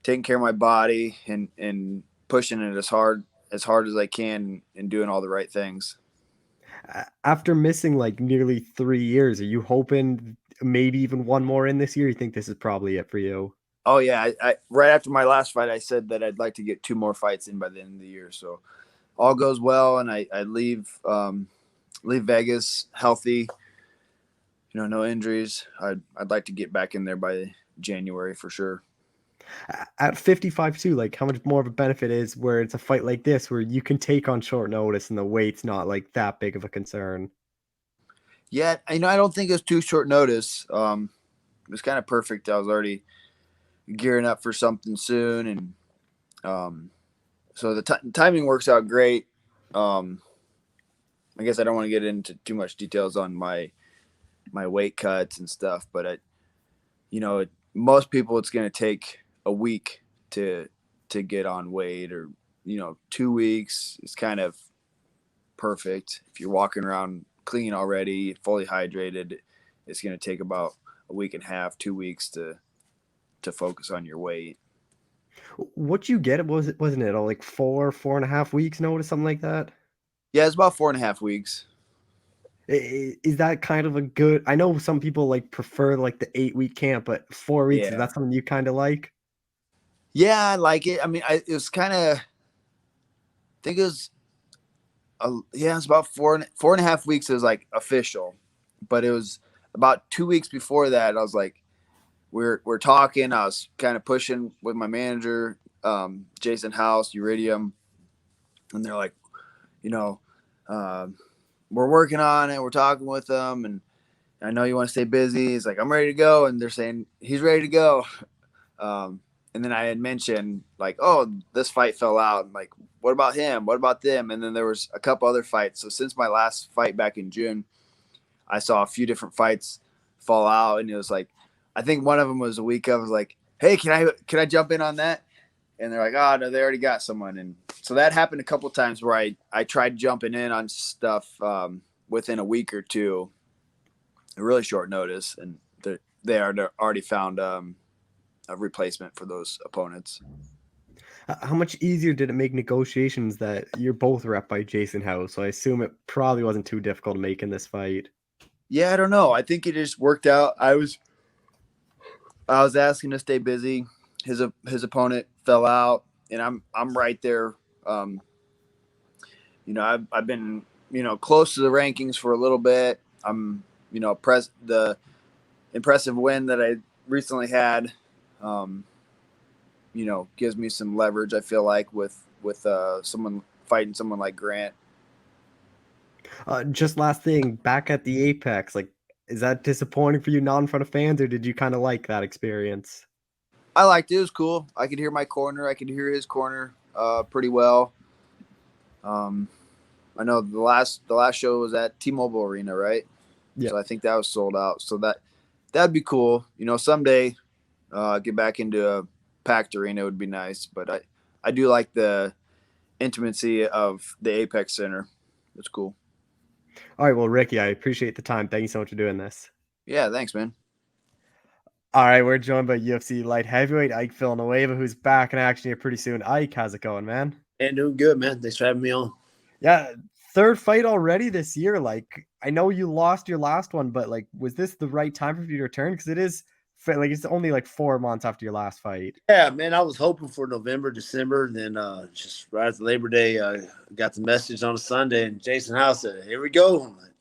taking care of my body and pushing it as hard as I can and doing all the right things. After missing like nearly 3 years, are you hoping maybe even one more in this year? You think this is probably it for you? Oh yeah, I right after my last fight, I said that I'd like to get 2 more fights in by the end of the year. So all goes well, and I leave Vegas healthy. No injuries. I'd like to get back in there by January for sure. At 55 too, like how much more of a benefit is where it's a fight like this where you can take on short notice and the weight's not like that big of a concern. Yeah, I don't think it was too short notice. It was kind of perfect. I was already gearing up for something soon, and so the timing works out great. I guess I don't want to get into too much details on my weight cuts and stuff, but most people it's going to take a week to get on weight, or 2 weeks is kind of perfect. If you're walking around clean already, fully hydrated, it's going to take about a week and a half, 2 weeks to focus on your weight. What you get, wasn't it like 4.5 weeks notice, something like that? Yeah, it's about 4.5 weeks. Is that kind of a good? I know some people like prefer like the 8-week camp, but 4 weeks, is Yeah. that something you kind of like? Yeah, I like it. I mean, it was kind of, I think it was, it's about 4.5 weeks is like official, but it was about 2 weeks before that. I was like, we're talking. I was kind of pushing with my manager, Jason House, Uridium, and they're like, we're working on it. We're talking with them, and I know you want to stay busy. He's like, I'm ready to go, and they're saying he's ready to go. And then I had mentioned like, oh, this fight fell out. I'm like, what about him? What about them? And then there was a couple other fights. So since my last fight back in June, I saw a few different fights fall out, and it was like, I think one of them was a week of. I was like, hey, can I jump in on that? And they're like, oh no, they already got someone. And so that happened a couple of times where I tried jumping in on stuff within a week or two, a really short notice, and they already found a replacement for those opponents. How much easier did it make negotiations that you're both rep by Jason House? So I assume it probably wasn't too difficult to make in this fight. Yeah, I don't know. I think it just worked out. I was asking to stay busy. His opponent fell out, and I'm right there. I've been close to the rankings for a little bit. I'm the impressive win that I recently had, gives me some leverage. I feel like with someone fighting someone like Grant. Just last thing, back at the Apex, like, is that disappointing for you not in front of fans, or did you kind of like that experience? I liked it. It was cool. I could hear my corner. I could hear his corner pretty well. I know the last show was at T-Mobile Arena, right? Yeah. So I think that was sold out. So that'd be cool. Someday get back into a packed arena would be nice. But I do like the intimacy of the Apex Center. It's cool. All right, well, Ricky, I appreciate the time. Thank you so much for doing this. Yeah, thanks, man. All right, we're joined by UFC light heavyweight Ike Villanueva, who's back in action here pretty soon. Ike, how's it going, man? And doing good, man. Thanks for having me on. Yeah, third fight already this year. Like, I know you lost your last one, but like, was this the right time for you to return? Because it's only like 4 months after your last fight. Yeah, man, I was hoping for November, December, and then just right after Labor Day, I got the message on a Sunday, and Jason House said, "Here we go." I'm like,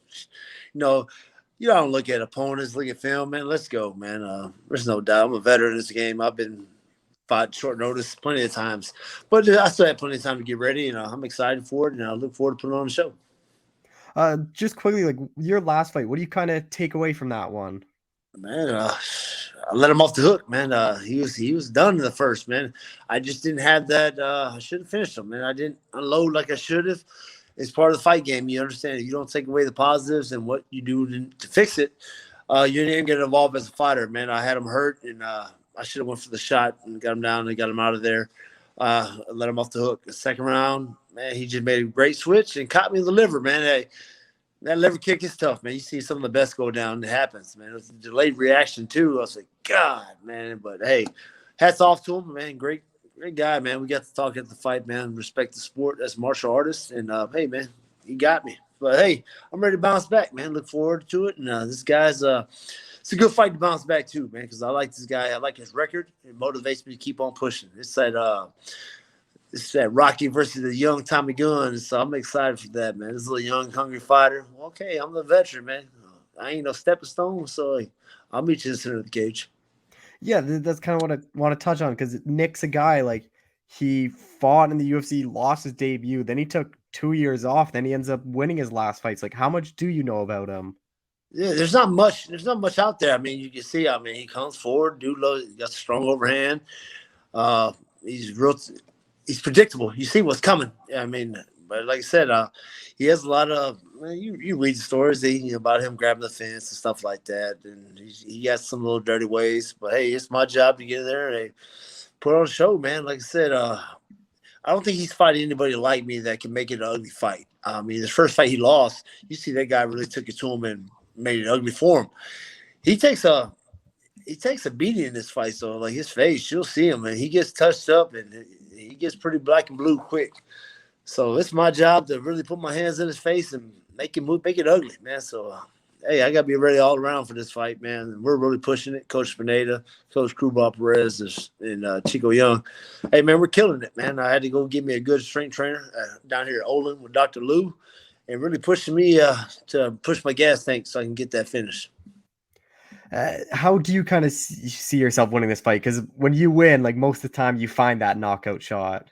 you don't look at opponents, look at film, man. Let's go, man. There's no doubt. I'm a veteran in this game. I've been fought short notice plenty of times, but I still had plenty of time to get ready, and I'm excited for it, and I look forward to putting on the show. Just quickly, like your last fight, what do you kind of take away from that one? Man, I let him off the hook, man. He was done in the first, man. I just didn't have that. I should have finished him, man. I didn't unload like I should have. It's part of the fight game. You understand? You don't take away the positives and what you do to fix it. You didn't get involved as a fighter, man. I had him hurt, and I should have went for the shot and got him down and got him out of there. Let him off the hook. The second round, man, he just made a great switch and caught me in the liver, man. Hey, that liver kick is tough, man. You see some of the best go down. It happens, man. It was a delayed reaction, too. I was like, God, man. But, hey, hats off to him, man. Great guy, man. We got to talk at the fight, man. Respect the sport as a martial artist. And, hey, man, he got me. But hey, I'm ready to bounce back, man. Look forward to it. And this guy's it's a good fight to bounce back too, man, because I like this guy. I like his record. It motivates me to keep on pushing. It's that Rocky versus the young Tommy Gunn. So I'm excited for that, man. This little young, hungry fighter. Okay, I'm the veteran, man. I ain't no stepping stone, so I'll meet you in the center of the cage. Yeah, that's kind of what I want to touch on, because Nick's a guy, like, he fought in the UFC, lost his debut, then he took 2 years off, then he ends up winning his last fights. Like, how much do you know about him? Yeah, there's not much out there. I mean, you can see. I mean, he comes forward, got a strong overhand. He's predictable. You see what's coming. I mean, but like I said, he has a lot of. You read the stories about him grabbing the fence and stuff like that, and he got some little dirty ways. But hey, it's my job to get there and put on a show, man. Like I said, I don't think he's fighting anybody like me that can make it an ugly fight. I mean, his first fight he lost, you see that guy really took it to him and made it ugly for him. He takes a beating in this fight, so like his face, you'll see him, and he gets touched up and he gets pretty black and blue quick. So it's my job to really put my hands in his face and make it ugly, man. So hey, I gotta be ready all around for this fight, man. And we're really pushing it. Coach Pineda, Coach Krubal Perez, and Chico Young. Hey, man, we're killing it, man. I had to go get me a good strength trainer down here at Olin with Dr. Lou, and really pushing me to push my gas tank so I can get that finish. How do you kind of see yourself winning this fight? Because when you win, like, most of the time you find that knockout shot.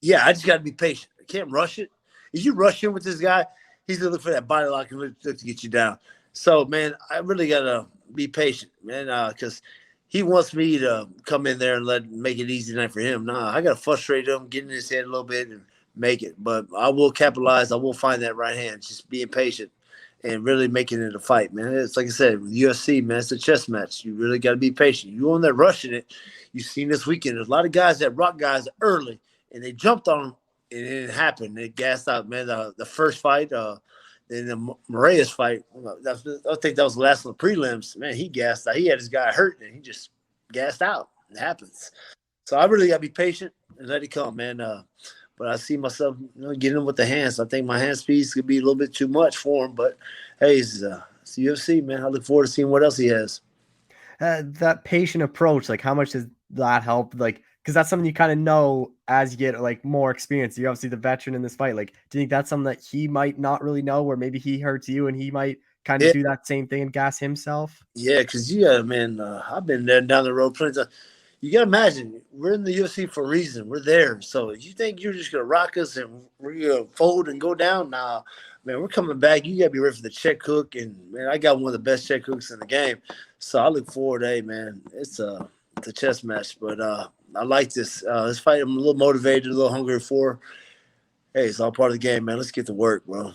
Yeah, I just got to be patient. I can't rush it. If you rush in with this guy, he's going to look for that body lock and look to get you down. So, man, I really got to be patient, man, because he wants me to come in there and make it easy night for him. Nah, I got to frustrate him, get in his head a little bit and make it. But I will capitalize. I will find that right hand, just being patient and really making it a fight, man. It's like I said, with UFC, man, it's a chess match. You really got to be patient. You on there rushing it. You've seen this weekend. There's a lot of guys that rock guys early, and they jumped on them, and it didn't happen. They gassed out, man. The first fight, then the Moraes fight, I think that was the last of the prelims. Man, he gassed out. He had his guy hurt, and he just gassed out. It happens. So I really got to be patient and let it come, man. But I see myself getting him with the hands. I think my hand speeds could be a little bit too much for him. But, hey, it's UFC, man. I look forward to seeing what else he has. That patient approach, like, how much does that help? Like, because that's something you kind of know as you get, like, more experience. You're obviously the veteran in this fight. Like, do you think that's something that he might not really know, where maybe he hurts you and he might kind of do that same thing and gas himself? Yeah, because, man, I've been there down the road plenty of times. You got to imagine, we're in the UFC for a reason. We're there. So you think you're just going to rock us and we're going to fold and go down? Nah, man, we're coming back. You got to be ready for the check hook. And, man, I got one of the best check hooks in the game. So I look forward, hey, man, it's a chess match. But I like this. This fight I'm a little motivated, a little hungry for. Hey, it's all part of the game, man. Let's get to work, bro.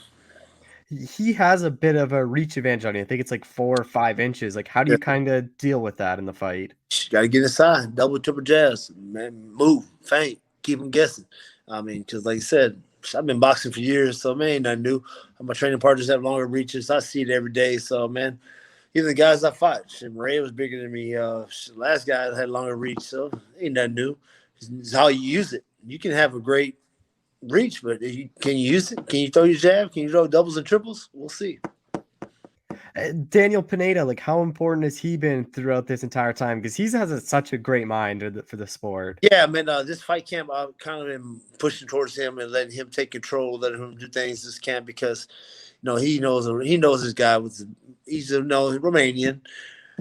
He has a bit of a reach advantage on you. I think it's like 4 or 5 inches. Like, how do you kind of deal with that in the fight? Got to get inside, double, triple jabs, man, move, feint, keep them guessing. I mean, because like I said, I've been boxing for years, so, man, ain't nothing new. My training partners have longer reaches. I see it every day. So, man, even the guys I fought, Ray was bigger than me. Last guy had longer reach, so ain't nothing new. It's how you use it. You can have a great reach, but can you use it? Can you throw your jab? Can you throw doubles and triples? We'll see. Daniel Pineda, like, how important has he been throughout this entire time? Because he has such a great mind for the sport. Yeah, man, this fight camp, I've kind of been pushing towards him and letting him take control, letting him do things this camp because, he knows his guy. He's Romanian.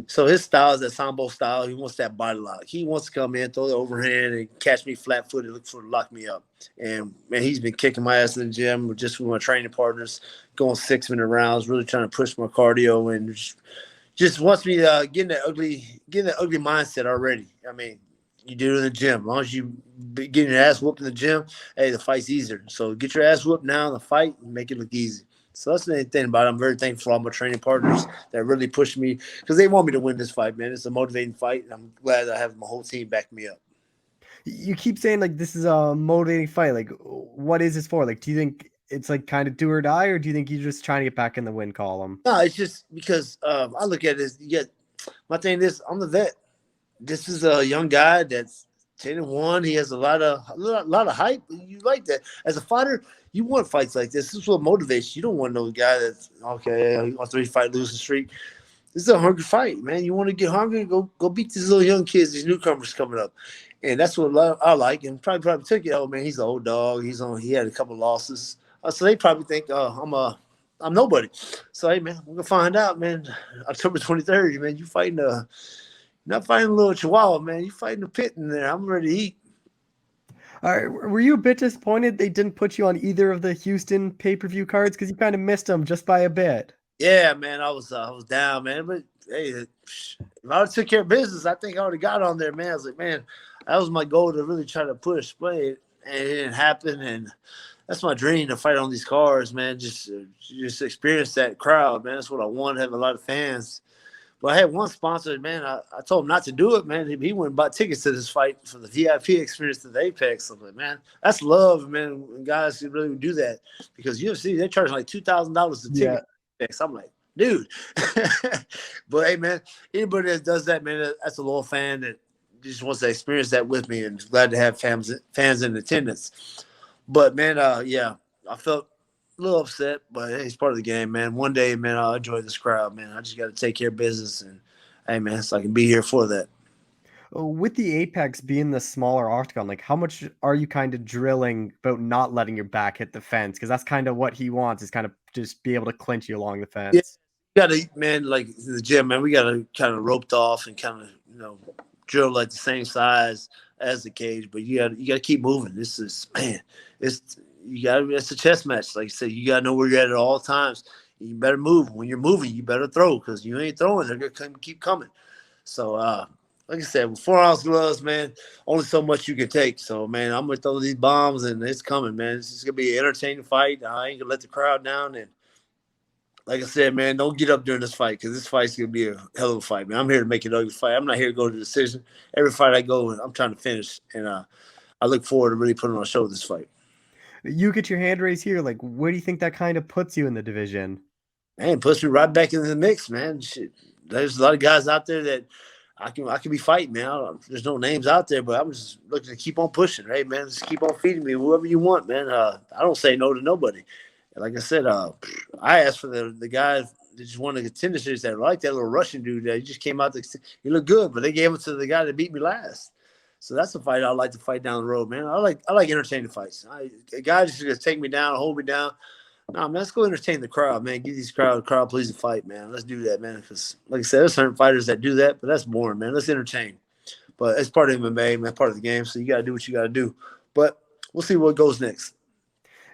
So his style is that Sambo style. He wants that body lock. He wants to come in, throw the overhand, and catch me flat-footed, lock me up. And, man, he's been kicking my ass in the gym just with my training partners, going 6-minute rounds, really trying to push my cardio, and just wants me to get in that ugly mindset already. I mean, you do it in the gym. As long as you get your ass whooped in the gym, hey, the fight's easier. So get your ass whooped now in the fight and make it look easy. So that's the thing about it. I'm very thankful for all my training partners that really pushed me because they want me to win this fight, man. It's a motivating fight, and I'm glad I have my whole team back me up. You keep saying, like, this is a motivating fight. Like, what is this for? Like, do you think it's, like, kind of do or die, or do you think you're just trying to get back in the win column? No, it's just because I look at this. My thing is, I'm the vet. This is a young guy that's 10-1. He has a lot of hype. You like that as a fighter. You want fights like this. This is what motivates you. You don't want no guy that's okay. On 3-fight losing streak. This is a hungry fight, man. You want to get hungry? Go beat these little young kids, these newcomers coming up, and that's what I like. And probably took it. Oh man, he's an old dog. He had a couple losses, so they probably think, I'm nobody. So hey man, we're gonna find out, man. October 23rd, man. You fighting not fighting a little chihuahua, man. You fighting a pit in there. I'm ready to eat. All right, were you a bit disappointed they didn't put you on either of the Houston pay-per-view cards because you kind of missed them just by a bit? Yeah, man, I was down, man. But hey, if I would took care of business, I think I would have got on there, man. I was like, man, that was my goal to really try to push, but it didn't happen. And that's my dream, to fight on these cards, man. Just experience that crowd, man. That's what I want, have a lot of fans. But I had one sponsor, man. I told him not to do it, man. He went and bought tickets to this fight for the VIP experience to the Apex. I'm like, man, that's love, man. When guys can really do that, because UFC, they charge like $2,000 a ticket. Yeah. I'm like, dude. But hey, man, anybody that does that, man, that's a loyal fan that just wants to experience that with me, and glad to have fans in attendance. But man, yeah, I felt a little upset, but hey, it's part of the game, man. One day, man, I'll enjoy this crowd, man. I just got to take care of business, and hey, man, so I can be here for that. With the Apex being the smaller octagon, like how much are you kind of drilling about not letting your back hit the fence? Because that's kind of what he wants, is kind of just be able to clinch you along the fence. Yeah, you got to, man, like the gym, man, we got to kind of roped off and kind of, drill like the same size as the cage, but you got to keep moving. This is, man, it's a chess match. Like I said, you got to know where you're at all times. You better move. When you're moving, you better throw, because you ain't throwing, they're going to keep coming. So, like I said, with 4-ounce gloves, man, only so much you can take. So, man, I'm going to throw these bombs, and it's coming, man. It's going to be an entertaining fight. I ain't going to let the crowd down. And like I said, man, don't get up during this fight, because this fight's going to be a hell of a fight, man. I'm here to make it an ugly fight. I'm not here to go to the decision. Every fight I go, I'm trying to finish. And I look forward to really putting on a show with this fight. You get your hand raised here. Like, where do you think that kind of puts you in the division? Man, puts me right back into the mix, man. Shit. There's a lot of guys out there that I can be fighting, man. There's no names out there, but I'm just looking to keep on pushing. Hey, man, just keep on feeding me whoever you want, man. I don't say no to nobody. And like I said, I asked for the guy that just won the contender series, that like that little Russian dude that just came out. He looked good, but they gave it to the guy that beat me last. So that's a fight I'd like to fight down the road, man. I like entertaining fights. A guy just going to take me down, hold me down. Nah, man, let's go entertain the crowd, man. Give these crowd pleasing fight, man. Let's do that, man. Because, like I said, there's certain fighters that do that, but that's boring, man. Let's entertain. But it's part of MMA, man, part of the game. So you got to do what you got to do. But we'll see what goes next.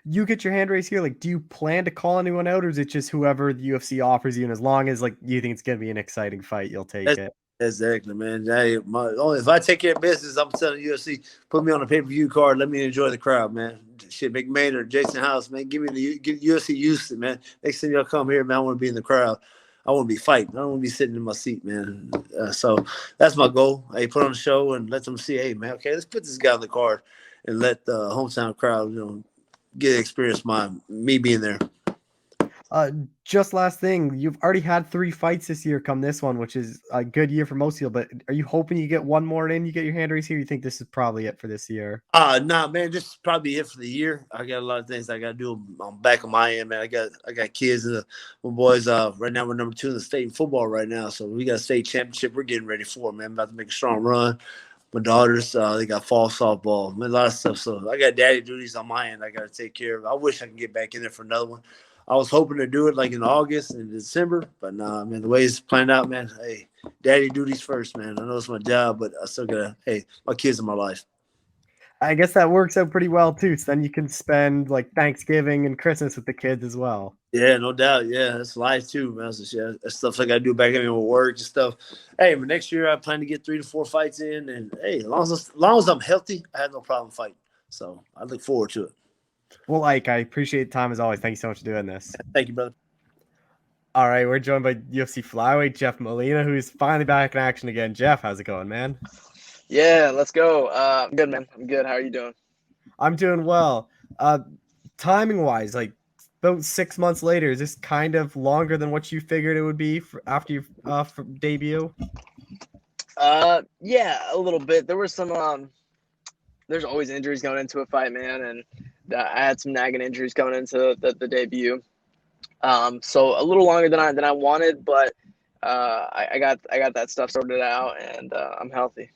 You get your hand raised here. Like, do you plan to call anyone out, or is it just whoever the UFC offers you? And as long as like you think it's going to be an exciting fight, you'll take it. Exactly, man. If I take care of business, I'm telling UFC, put me on a pay-per-view card. Let me enjoy the crowd, man. Shit, McMahon or Jason House, man. Give UFC Houston, man. Next time y'all come here, man, I want to be in the crowd. I want to be fighting. I don't want to be sitting in my seat, man. So that's my goal. Hey, put on the show and let them see, hey, man, okay, let's put this guy on the card and let the hometown crowd, get experience me being there. Just last thing, you've already had 3 fights this year come this one, which is a good year for most people, but are you hoping you get one more in, you get your hand raised here? You think this is probably it for this year? Nah, man, this is probably it for the year. I got a lot of things I got to do on back of my end, man. I got kids and my boys. Right now we're number 2 in the state in football right now, so we got a state championship we're getting ready for, man. I'm about to make a strong run. My daughters, they got fall softball, man, a lot of stuff. So I got daddy duties on my end I got to take care of. I wish I can get back in there for another one. I was hoping to do it like in August and December, but nah, man, the way it's planned out, man, hey, daddy duties first, man. I know it's my job, but I still got to, hey, my kids are my life. I guess that works out pretty well, too. So then you can spend like Thanksgiving and Christmas with the kids as well. Yeah, no doubt. Yeah, that's life too, man. So, that's stuff I got to do back in with work and stuff. Hey, but next year I plan to get 3 to 4 fights in. And, hey, as long as I'm healthy, I have no problem fighting. So I look forward to it. Well, Ike, I appreciate the time as always. Thank you so much for doing this. Thank you, brother. All right, we're joined by UFC Flyweight Jeff Molina, who's finally back in action again. Jeff, how's it going, man? Yeah, let's go. I'm good, man. I'm good. How are you doing? I'm doing well. Timing-wise, like about 6 months later, is this kind of longer than what you figured it would be after your debut? Yeah, a little bit. There were some. There's always injuries going into a fight, man, and I had some nagging injuries coming into the debut. So a little longer than I wanted, but I got that stuff sorted out, and I'm healthy.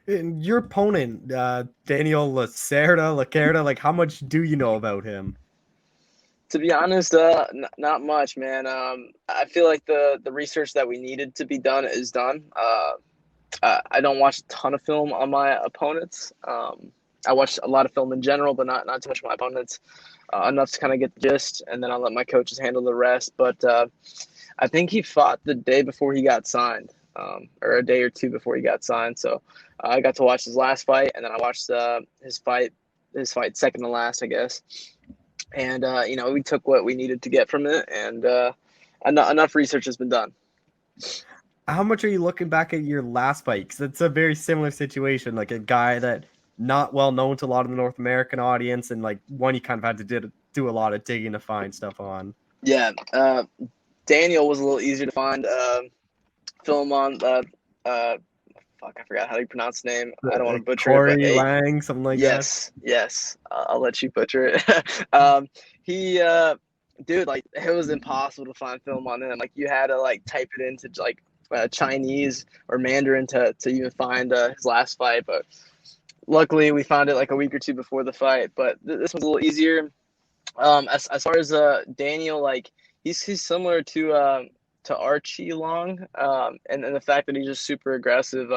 And your opponent, Daniel Lacerda, like how much do you know about him? To be honest, not much, man. I feel like the research that we needed to be done is done. I don't watch a ton of film on my opponents. I watch a lot of film in general, but not too much of my opponents. Enough to kind of get the gist, and then I'll let my coaches handle the rest. But I think he fought the day before he got signed, or a day or two before he got signed. So I got to watch his last fight, and then I watched his fight second to last, I guess. And we took what we needed to get from it, and enough research has been done. How much are you looking back at your last fight? Because it's a very similar situation, like a guy that not well known to a lot of the North American audience, and like one you kind of had to do a lot of digging to find stuff on. Yeah, Daniel was a little easier to find film on. Fuck, I forgot how you pronounce his name. I don't want to butcher Corey it. But Lang, something like that. Yes. I'll let you butcher it. Dude, like it was impossible to find film on him. Like you had to like type it into like Chinese or Mandarin to even find his last fight. But luckily, we found it like a week or two before the fight. But this one's a little easier. As far as Daniel, like he's similar to Archie Long, and the fact that he's just super aggressive.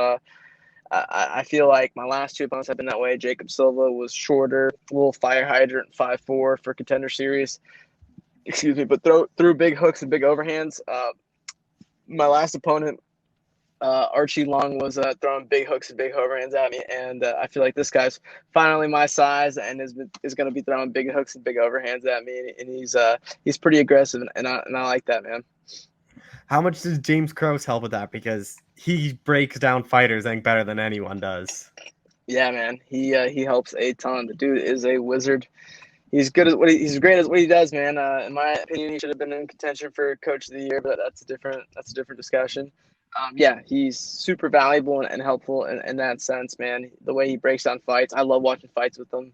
I feel like my last two opponents have been that way. Jacob Silva was shorter, a little fire hydrant, 5'4" for Contender Series. Excuse me, but threw big hooks and big overhands. My last opponent, Archie Long, was throwing big hooks and big overhands at me, and I feel like this guy's finally my size and is going to be throwing big hooks and big overhands at me, and he's pretty aggressive, and I like that, man. How much does James Krause help with that? Because he breaks down fighters, I think, better than anyone does. Yeah, man, he helps a ton. The dude is a wizard. He's good at he's great at what he does, man. In my opinion, he should have been in contention for Coach of the Year, but that's a different discussion. Yeah, he's super valuable and helpful in that sense, man. The way he breaks down fights, I love watching fights with him.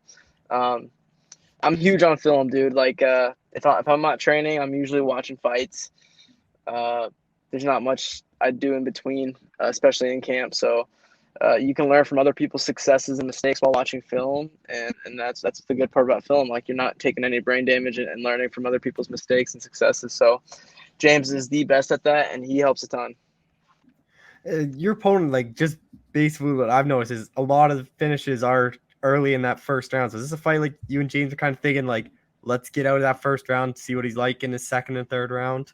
I'm huge on film, dude. Like if I'm not training, I'm usually watching fights. There's not much I do in between, especially in camp. So you can learn from other people's successes and mistakes while watching film, and that's the good part about film. Like you're not taking any brain damage and learning from other people's mistakes and successes. So James is the best at that, and he helps a ton. Your opponent, like just basically what I've noticed is a lot of the finishes are early in that first round. So is this a fight like you and James are kind of thinking like, let's get out of that first round, see what he's like in his second and third round?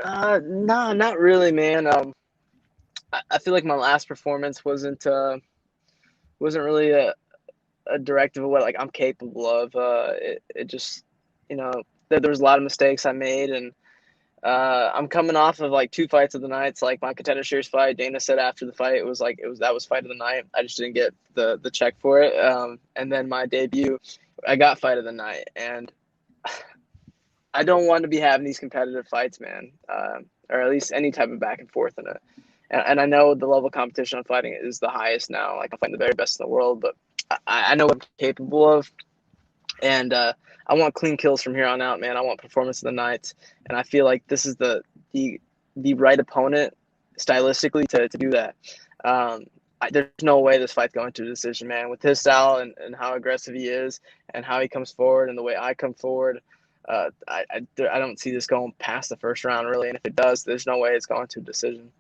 No, not really, man. I feel like my last performance wasn't really a directive of what like I'm capable of. It just, there was a lot of mistakes I made, and I'm coming off of like two fights of the night. It's like my Contender Series fight. Dana said after the fight that was fight of the night. I just didn't get the check for it. And then my debut, I got fight of the night, and I don't want to be having these competitive fights, man, or at least any type of back and forth in it. And I know the level of competition I'm fighting is the highest now. Like I'm fighting the very best in the world, but I know what I'm capable of, and I want clean kills from here on out, man. I want performance of the night, and I feel like this is the right opponent stylistically to do that. There's no way this fight's going to a decision, man. With his style and how aggressive he is, and how he comes forward, and the way I come forward. I don't see this going past the first round, really. And if it does, there's no way it's going to a decision.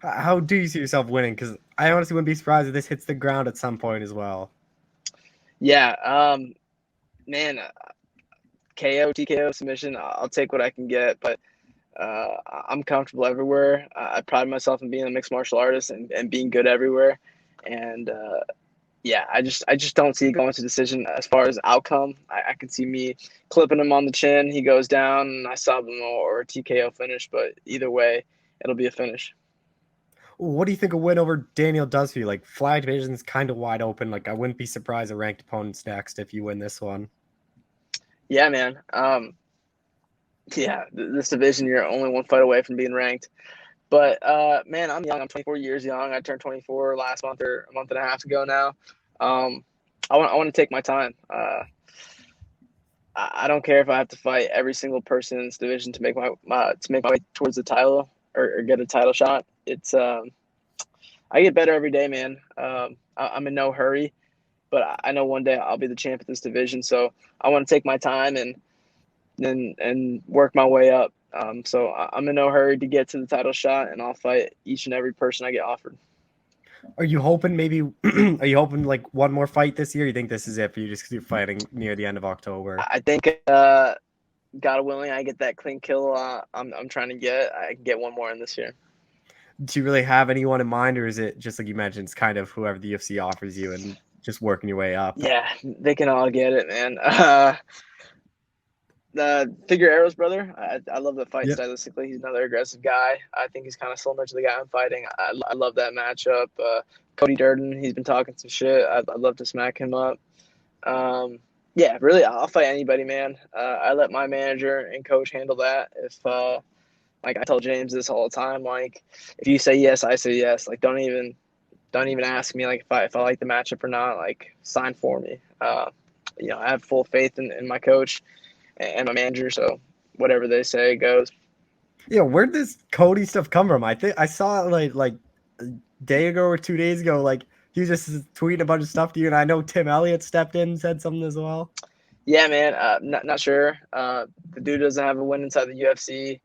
How do you see yourself winning? Because I honestly wouldn't be surprised if this hits the ground at some point as well. Yeah, man, KO, TKO, submission, I'll take what I can get. But I'm comfortable everywhere. I pride myself in being a mixed martial artist and being good everywhere. And yeah, I just don't see it going to decision as far as outcome. I can see me clipping him on the chin. He goes down, and I sub him or a TKO finish. But either way, it'll be a finish. What do you think a win over Daniel does for you? Like, flag division's kind of wide open. Like, I wouldn't be surprised a ranked opponent's next if you win this one. Yeah, man. Yeah, this division, you're only one fight away from being ranked. But, man, I'm young. I'm 24 years young. I turned 24 last month or a month and a half ago now. want to take my time. I don't care if I have to fight every single person in this division to make my way towards the title or get a title shot. It's I get better every day, man. I'm in no hurry, but I know one day I'll be the champ of this division. So I want to take my time and work my way up. So I'm in no hurry to get to the title shot, and I'll fight each and every person I get offered. Are you hoping are you hoping like one more fight this year? You think this is it for you, just because you're fighting near the end of October? I think, God willing, I get that clean kill. I'm trying to get. I can get one more in this year. Do you really have anyone in mind, or is it just like you mentioned, it's kind of whoever the UFC offers you and just working your way up? Yeah, they can all get it, man. The Figueiredo's brother, I love the fight stylistically. He's another aggressive guy. I think he's kind of similar to the guy I'm fighting. I love that matchup. Cody Garbrandt, he's been talking some shit. I'd love to smack him up. Yeah, really, I'll fight anybody, man. I let my manager and coach handle that. If like I tell James this all the time, like if you say yes, I say yes. Like don't even ask me like if I like the matchup or not. Like sign for me. I have full faith in my coach and my manager, so whatever they say goes. Yeah, where'd this Cody stuff come from? I think I saw it like a day ago or 2 days ago. Like he was just tweeting a bunch of stuff to you, and I know Tim Elliott stepped in and said something as well. Yeah, man. Not sure. The dude doesn't have a win inside the UFC.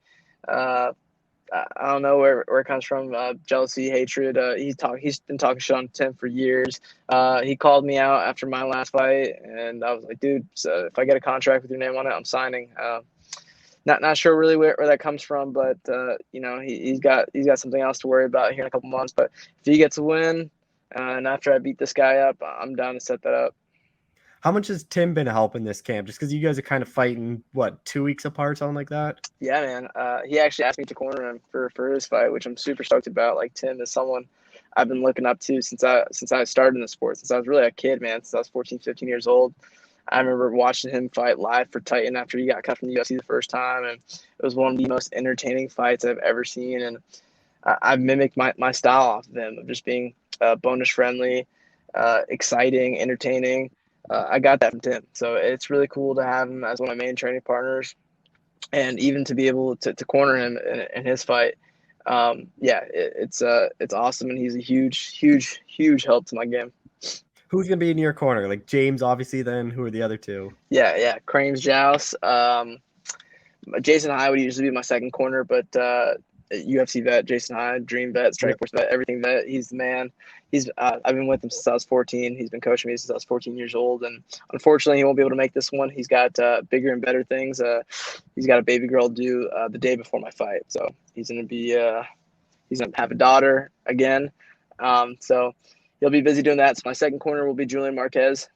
I don't know where it comes from. Jealousy, hatred. He's been talking shit on Tim for years. He called me out after my last fight, and I was like, dude, so if I get a contract with your name on it, I'm signing. Not sure really where that comes from, but he's got something else to worry about here in a couple months. But if he gets a win, and after I beat this guy up, I'm down to set that up. How much has Tim been helping this camp? Just because you guys are kind of fighting, 2 weeks apart, something like that? Yeah, man. He actually asked me to corner him for his fight, which I'm super stoked about. Like Tim is someone I've been looking up to since I started in the sport, since I was really a kid, man. Since I was 14, 15 years old. I remember watching him fight live for Titan after he got cut from the UFC the first time, and it was one of the most entertaining fights I've ever seen. And I've mimicked my style off of him, of just being bonus friendly, exciting, entertaining. I got that from Tim, so it's really cool to have him as one of my main training partners, and even to be able to corner him in his fight. It's awesome, and he's a huge help to my game. Who's gonna be in your corner? Like James, obviously. Then who are the other two? Yeah, Crane's Joust. Jason High would usually be my second corner, but UFC vet, Jason High, Dream vet, Strikeforce vet, everything vet. He's the man. I've been with him since I was 14. He's been coaching me since I was 14 years old, and unfortunately, he won't be able to make this one. He's got bigger and better things. He's got a baby girl due the day before my fight, so he's gonna have a daughter again. So he'll be busy doing that. So my second corner will be Julian Marquez.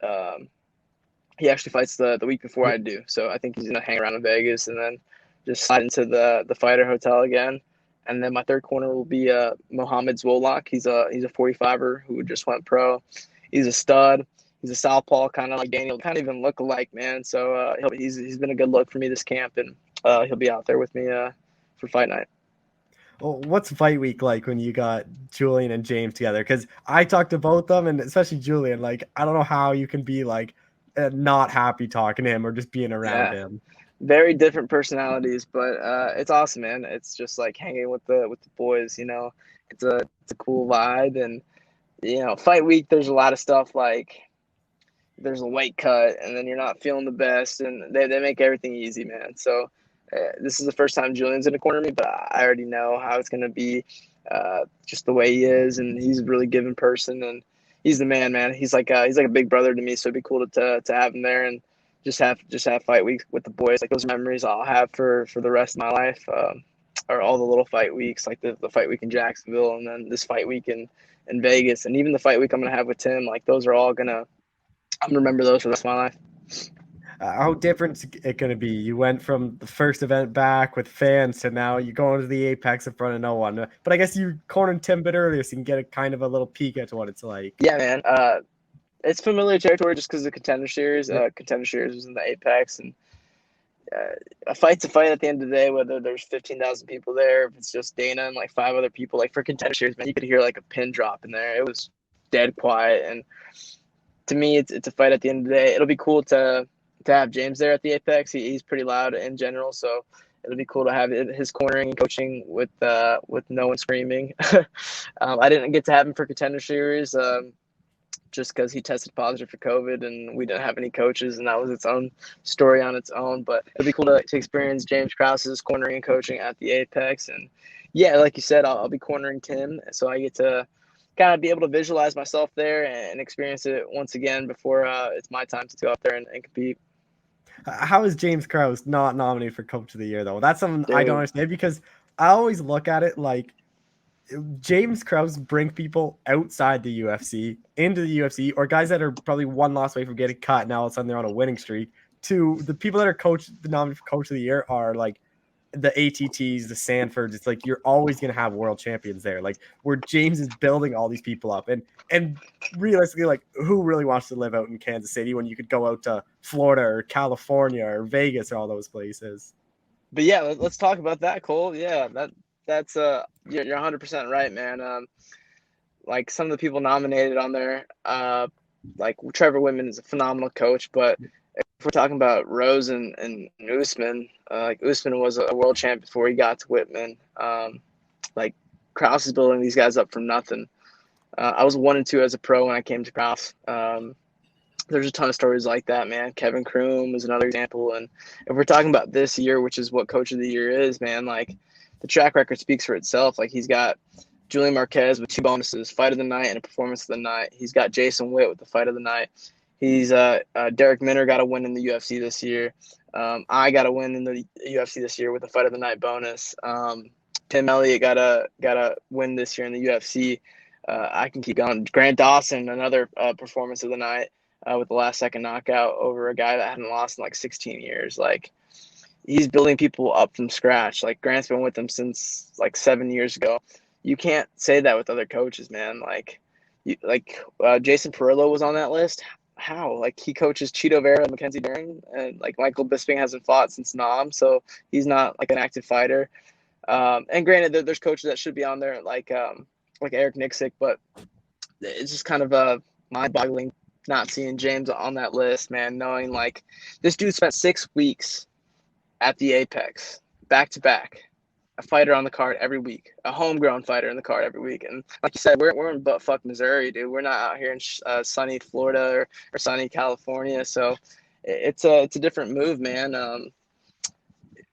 He actually fights the week before I do, so I think he's gonna hang around in Vegas and then just slide into the fighter hotel again. And then my third corner will be Mohamed Zwolak. He's a 45er who just went pro. He's a stud. He's a southpaw, kind of like Daniel, kind of even look alike, man. So he's been a good look for me this camp, and he'll be out there with me for fight night. Well, what's fight week like when you got Julian and James together? Because I talked to both of them, and especially Julian. Like, I don't know how you can be like not happy talking to him or just being around him. Very different personalities, but it's awesome, man. It's just like hanging with the boys. It's a cool vibe, and fight week. There's a lot of stuff like there's a weight cut, and then you're not feeling the best, and they make everything easy, man. So this is the first time Julian's gonna corner me, but I already know how it's gonna be, just the way he is, and he's a really giving person, and he's the man. He's like a big brother to me, so it'd be cool to have him there and just have fight weeks with the boys. Like those memories I'll have for the rest of my life, or all the little fight weeks, like the fight week in Jacksonville, and then this fight week in Vegas, and even the fight week I'm gonna have with Tim. Like those are all I'm gonna remember those for the rest of my life. How different is it going to be? You went from the first event back with fans to now you're going to the Apex in front of no one. But I guess you cornered Tim a bit earlier, so you can get a little peek at what it's like. Yeah, man. It's familiar territory just because of the Contender Series. Contender Series was in the Apex, and a fight's a fight at the end of the day, whether there's 15,000 people there, if it's just Dana and like 5 other people. Like for Contender Series, man, you could hear like a pin drop in there. It was dead quiet, and to me, it's a fight at the end of the day. It'll be cool to have James there at the Apex. He's pretty loud in general, so it'll be cool to have his cornering and coaching with no one screaming. I didn't get to have him for Contender Series just because he tested positive for COVID and we didn't have any coaches, and that was its own story on its own. But it'll be cool to experience James Krause's cornering and coaching at the Apex. And yeah, like you said, I'll be cornering Tim, so I get to kind of be able to visualize myself there and experience it once again before it's my time to go out there and compete. How is James Krause not nominated for Coach of the Year, though? That's something I don't Dude. understand, because I always look at it like James Krause bring people outside the UFC into the UFC, or guys that are probably one loss away from getting cut, and now all of a sudden they're on a winning streak, to the people that are nominated for Coach of the Year are like the ATTs, the Sanfords. It's like you're always going to have world champions there, like where James is building all these people up. And realistically, like, who really wants to live out in Kansas City when you could go out to Florida or California or Vegas or all those places? But yeah, let's talk about that, Cole. Yeah, that's you're 100% right, man. Like some of the people nominated on there, like Trevor Whitman is a phenomenal coach, but if we're talking about Rose and Usman, like Usman was a world champ before he got to Whitman. Like Krause is building these guys up from nothing. I was 1-2 as a pro when I came to Krause. There's a ton of stories like that, man. Kevin Kroom is another example. And if we're talking about this year, which is what Coach of the Year is, man, like the track record speaks for itself. Like he's got Julian Marquez with 2 bonuses, fight of the night and a performance of the night. He's got Jason Witt with the fight of the night. He's Derek Minner got a win in the UFC this year. I got a win in the UFC this year with the fight of the night bonus. Tim Elliott got a win this year in the UFC. I can keep going. Grant Dawson, another performance of the night with the last second knockout over a guy that hadn't lost in like 16 years. Like he's building people up from scratch. Like Grant's been with them since like 7 years ago. You can't say that with other coaches, man. Like Jason Perillo was on that list. How? Like he coaches Cheeto Vera and Mackenzie Dern, and like Michael Bisping hasn't fought since Nam, so he's not like an active fighter. And granted, there's coaches that should be on there, like Eric Nixick, but it's just kind of mind-boggling not seeing James on that list, man. Knowing like this dude spent 6 weeks at the Apex, back to back, a fighter on the card every week, a homegrown fighter in the card every week. And like you said, we're in buttfuck Missouri, dude. We're not out here in sunny Florida or sunny California. So it's a different move, man.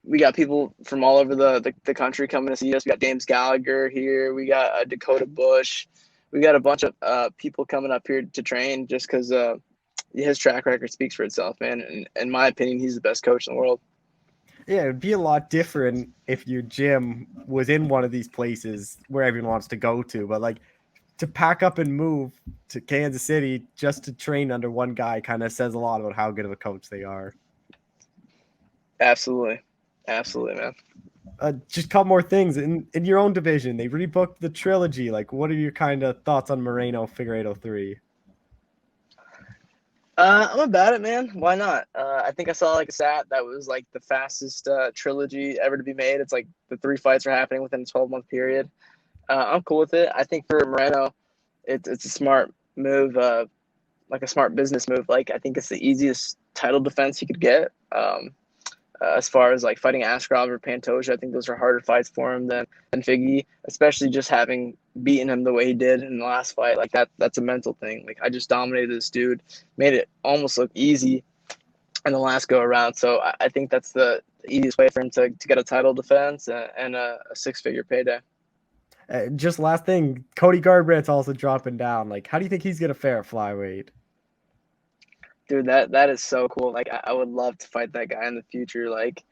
We got people from all over the country coming to see us. We got James Gallagher here. We got Dakota Bush. We got a bunch of people coming up here to train just because his track record speaks for itself, man. And in my opinion, he's the best coach in the world. Yeah, it'd be a lot different if your gym was in one of these places where everyone wants to go to. But like to pack up and move to Kansas City just to train under one guy kind of says a lot about how good of a coach they are. Absolutely, man. Just a couple more things in your own division. They rebooked the trilogy. Like, what are your kind of thoughts on Moreno Figueiredo 3? I'm about it, man. Why not? I think I saw like a stat that was like the fastest trilogy ever to be made. It's like the 3 fights are happening within a 12-month period. I'm cool with it. I think for Moreno, it's a smart move, like a smart business move. Like I think it's the easiest title defense he could get. As far as like fighting Askarov or Pantoja, I think those are harder fights for him than Figgy, especially just having beaten him the way he did in the last fight. Like that's a mental thing. Like I just dominated this dude, made it almost look easy in the last go around. So I think that's the easiest way for him to get a title defense and a 6-figure payday. Just last thing, Cody Garbrandt's also dropping down. Like, how do you think he's gonna fare at flyweight? Dude, that is so cool. Like I would love to fight that guy in the future. Like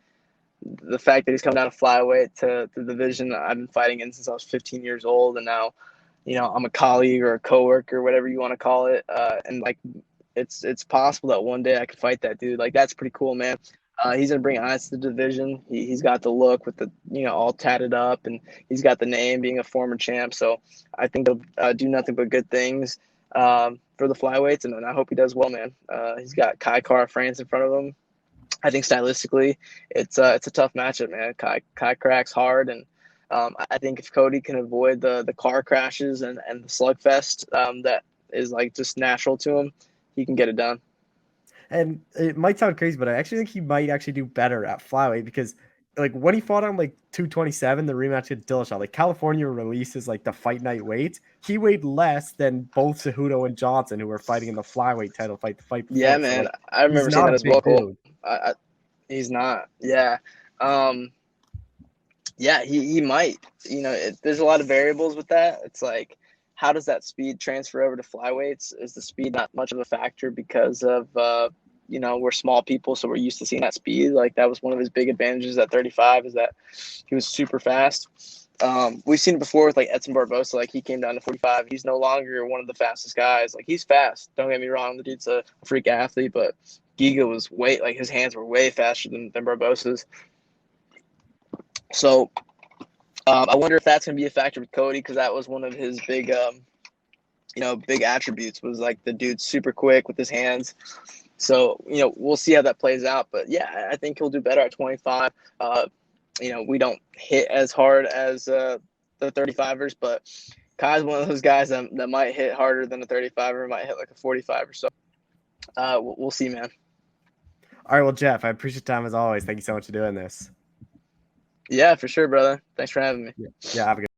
the fact that he's come down to flyweight to the division I've been fighting in since I was 15 years old, and now, you know, I'm a colleague or a coworker, whatever you want to call it. And like it's possible that one day I could fight that dude. Like that's pretty cool, man. He's gonna bring eyes to the division. He's got the look with the, you know, all tatted up, and he's got the name being a former champ. So I think they'll do nothing but good things for the flyweights, and I hope he does well, man. He's got Kai Kara France in front of him. I think stylistically, it's a tough matchup, man. Kai cracks hard, and I think if Cody can avoid the car crashes and the slugfest that is like just natural to him, he can get it done. And it might sound crazy, but I actually think he might actually do better at flyweight because, like, when he fought on like 227, the rematch with Dillashaw, like California releases like the fight night weight. He weighed less than both Cejudo and Johnson, who were fighting in the flyweight title fight the fight before. Yeah, So, man, like, I remember he's seeing not that a as well. big Cole. dude. He's not. Yeah. Yeah, he might. You know, there's a lot of variables with that. It's like, how does that speed transfer over to flyweights? Is the speed not much of a factor because of you know, we're small people, so we're used to seeing that speed. Like, that was one of his big advantages at 35, is that he was super fast. We've seen it before with like Edson Barbosa. Like, he came down to 45. He's no longer one of the fastest guys. Like, he's fast. Don't get me wrong. The dude's a freak athlete, but Giga was his hands were way faster than Barbosa's. So I wonder if that's going to be a factor with Cody, because that was one of his big, you know, big attributes, was like the dude's super quick with his hands. So, you know, we'll see how that plays out. But yeah, I think he'll do better at 25. You know, we don't hit as hard as the 35ers, but Kai's one of those guys that might hit harder than a 35er, might hit like a 45 or so. We'll see, man. All right, well, Jeff, I appreciate your time as always. Thank you so much for doing this. Yeah, for sure, brother. Thanks for having me. Yeah, have a good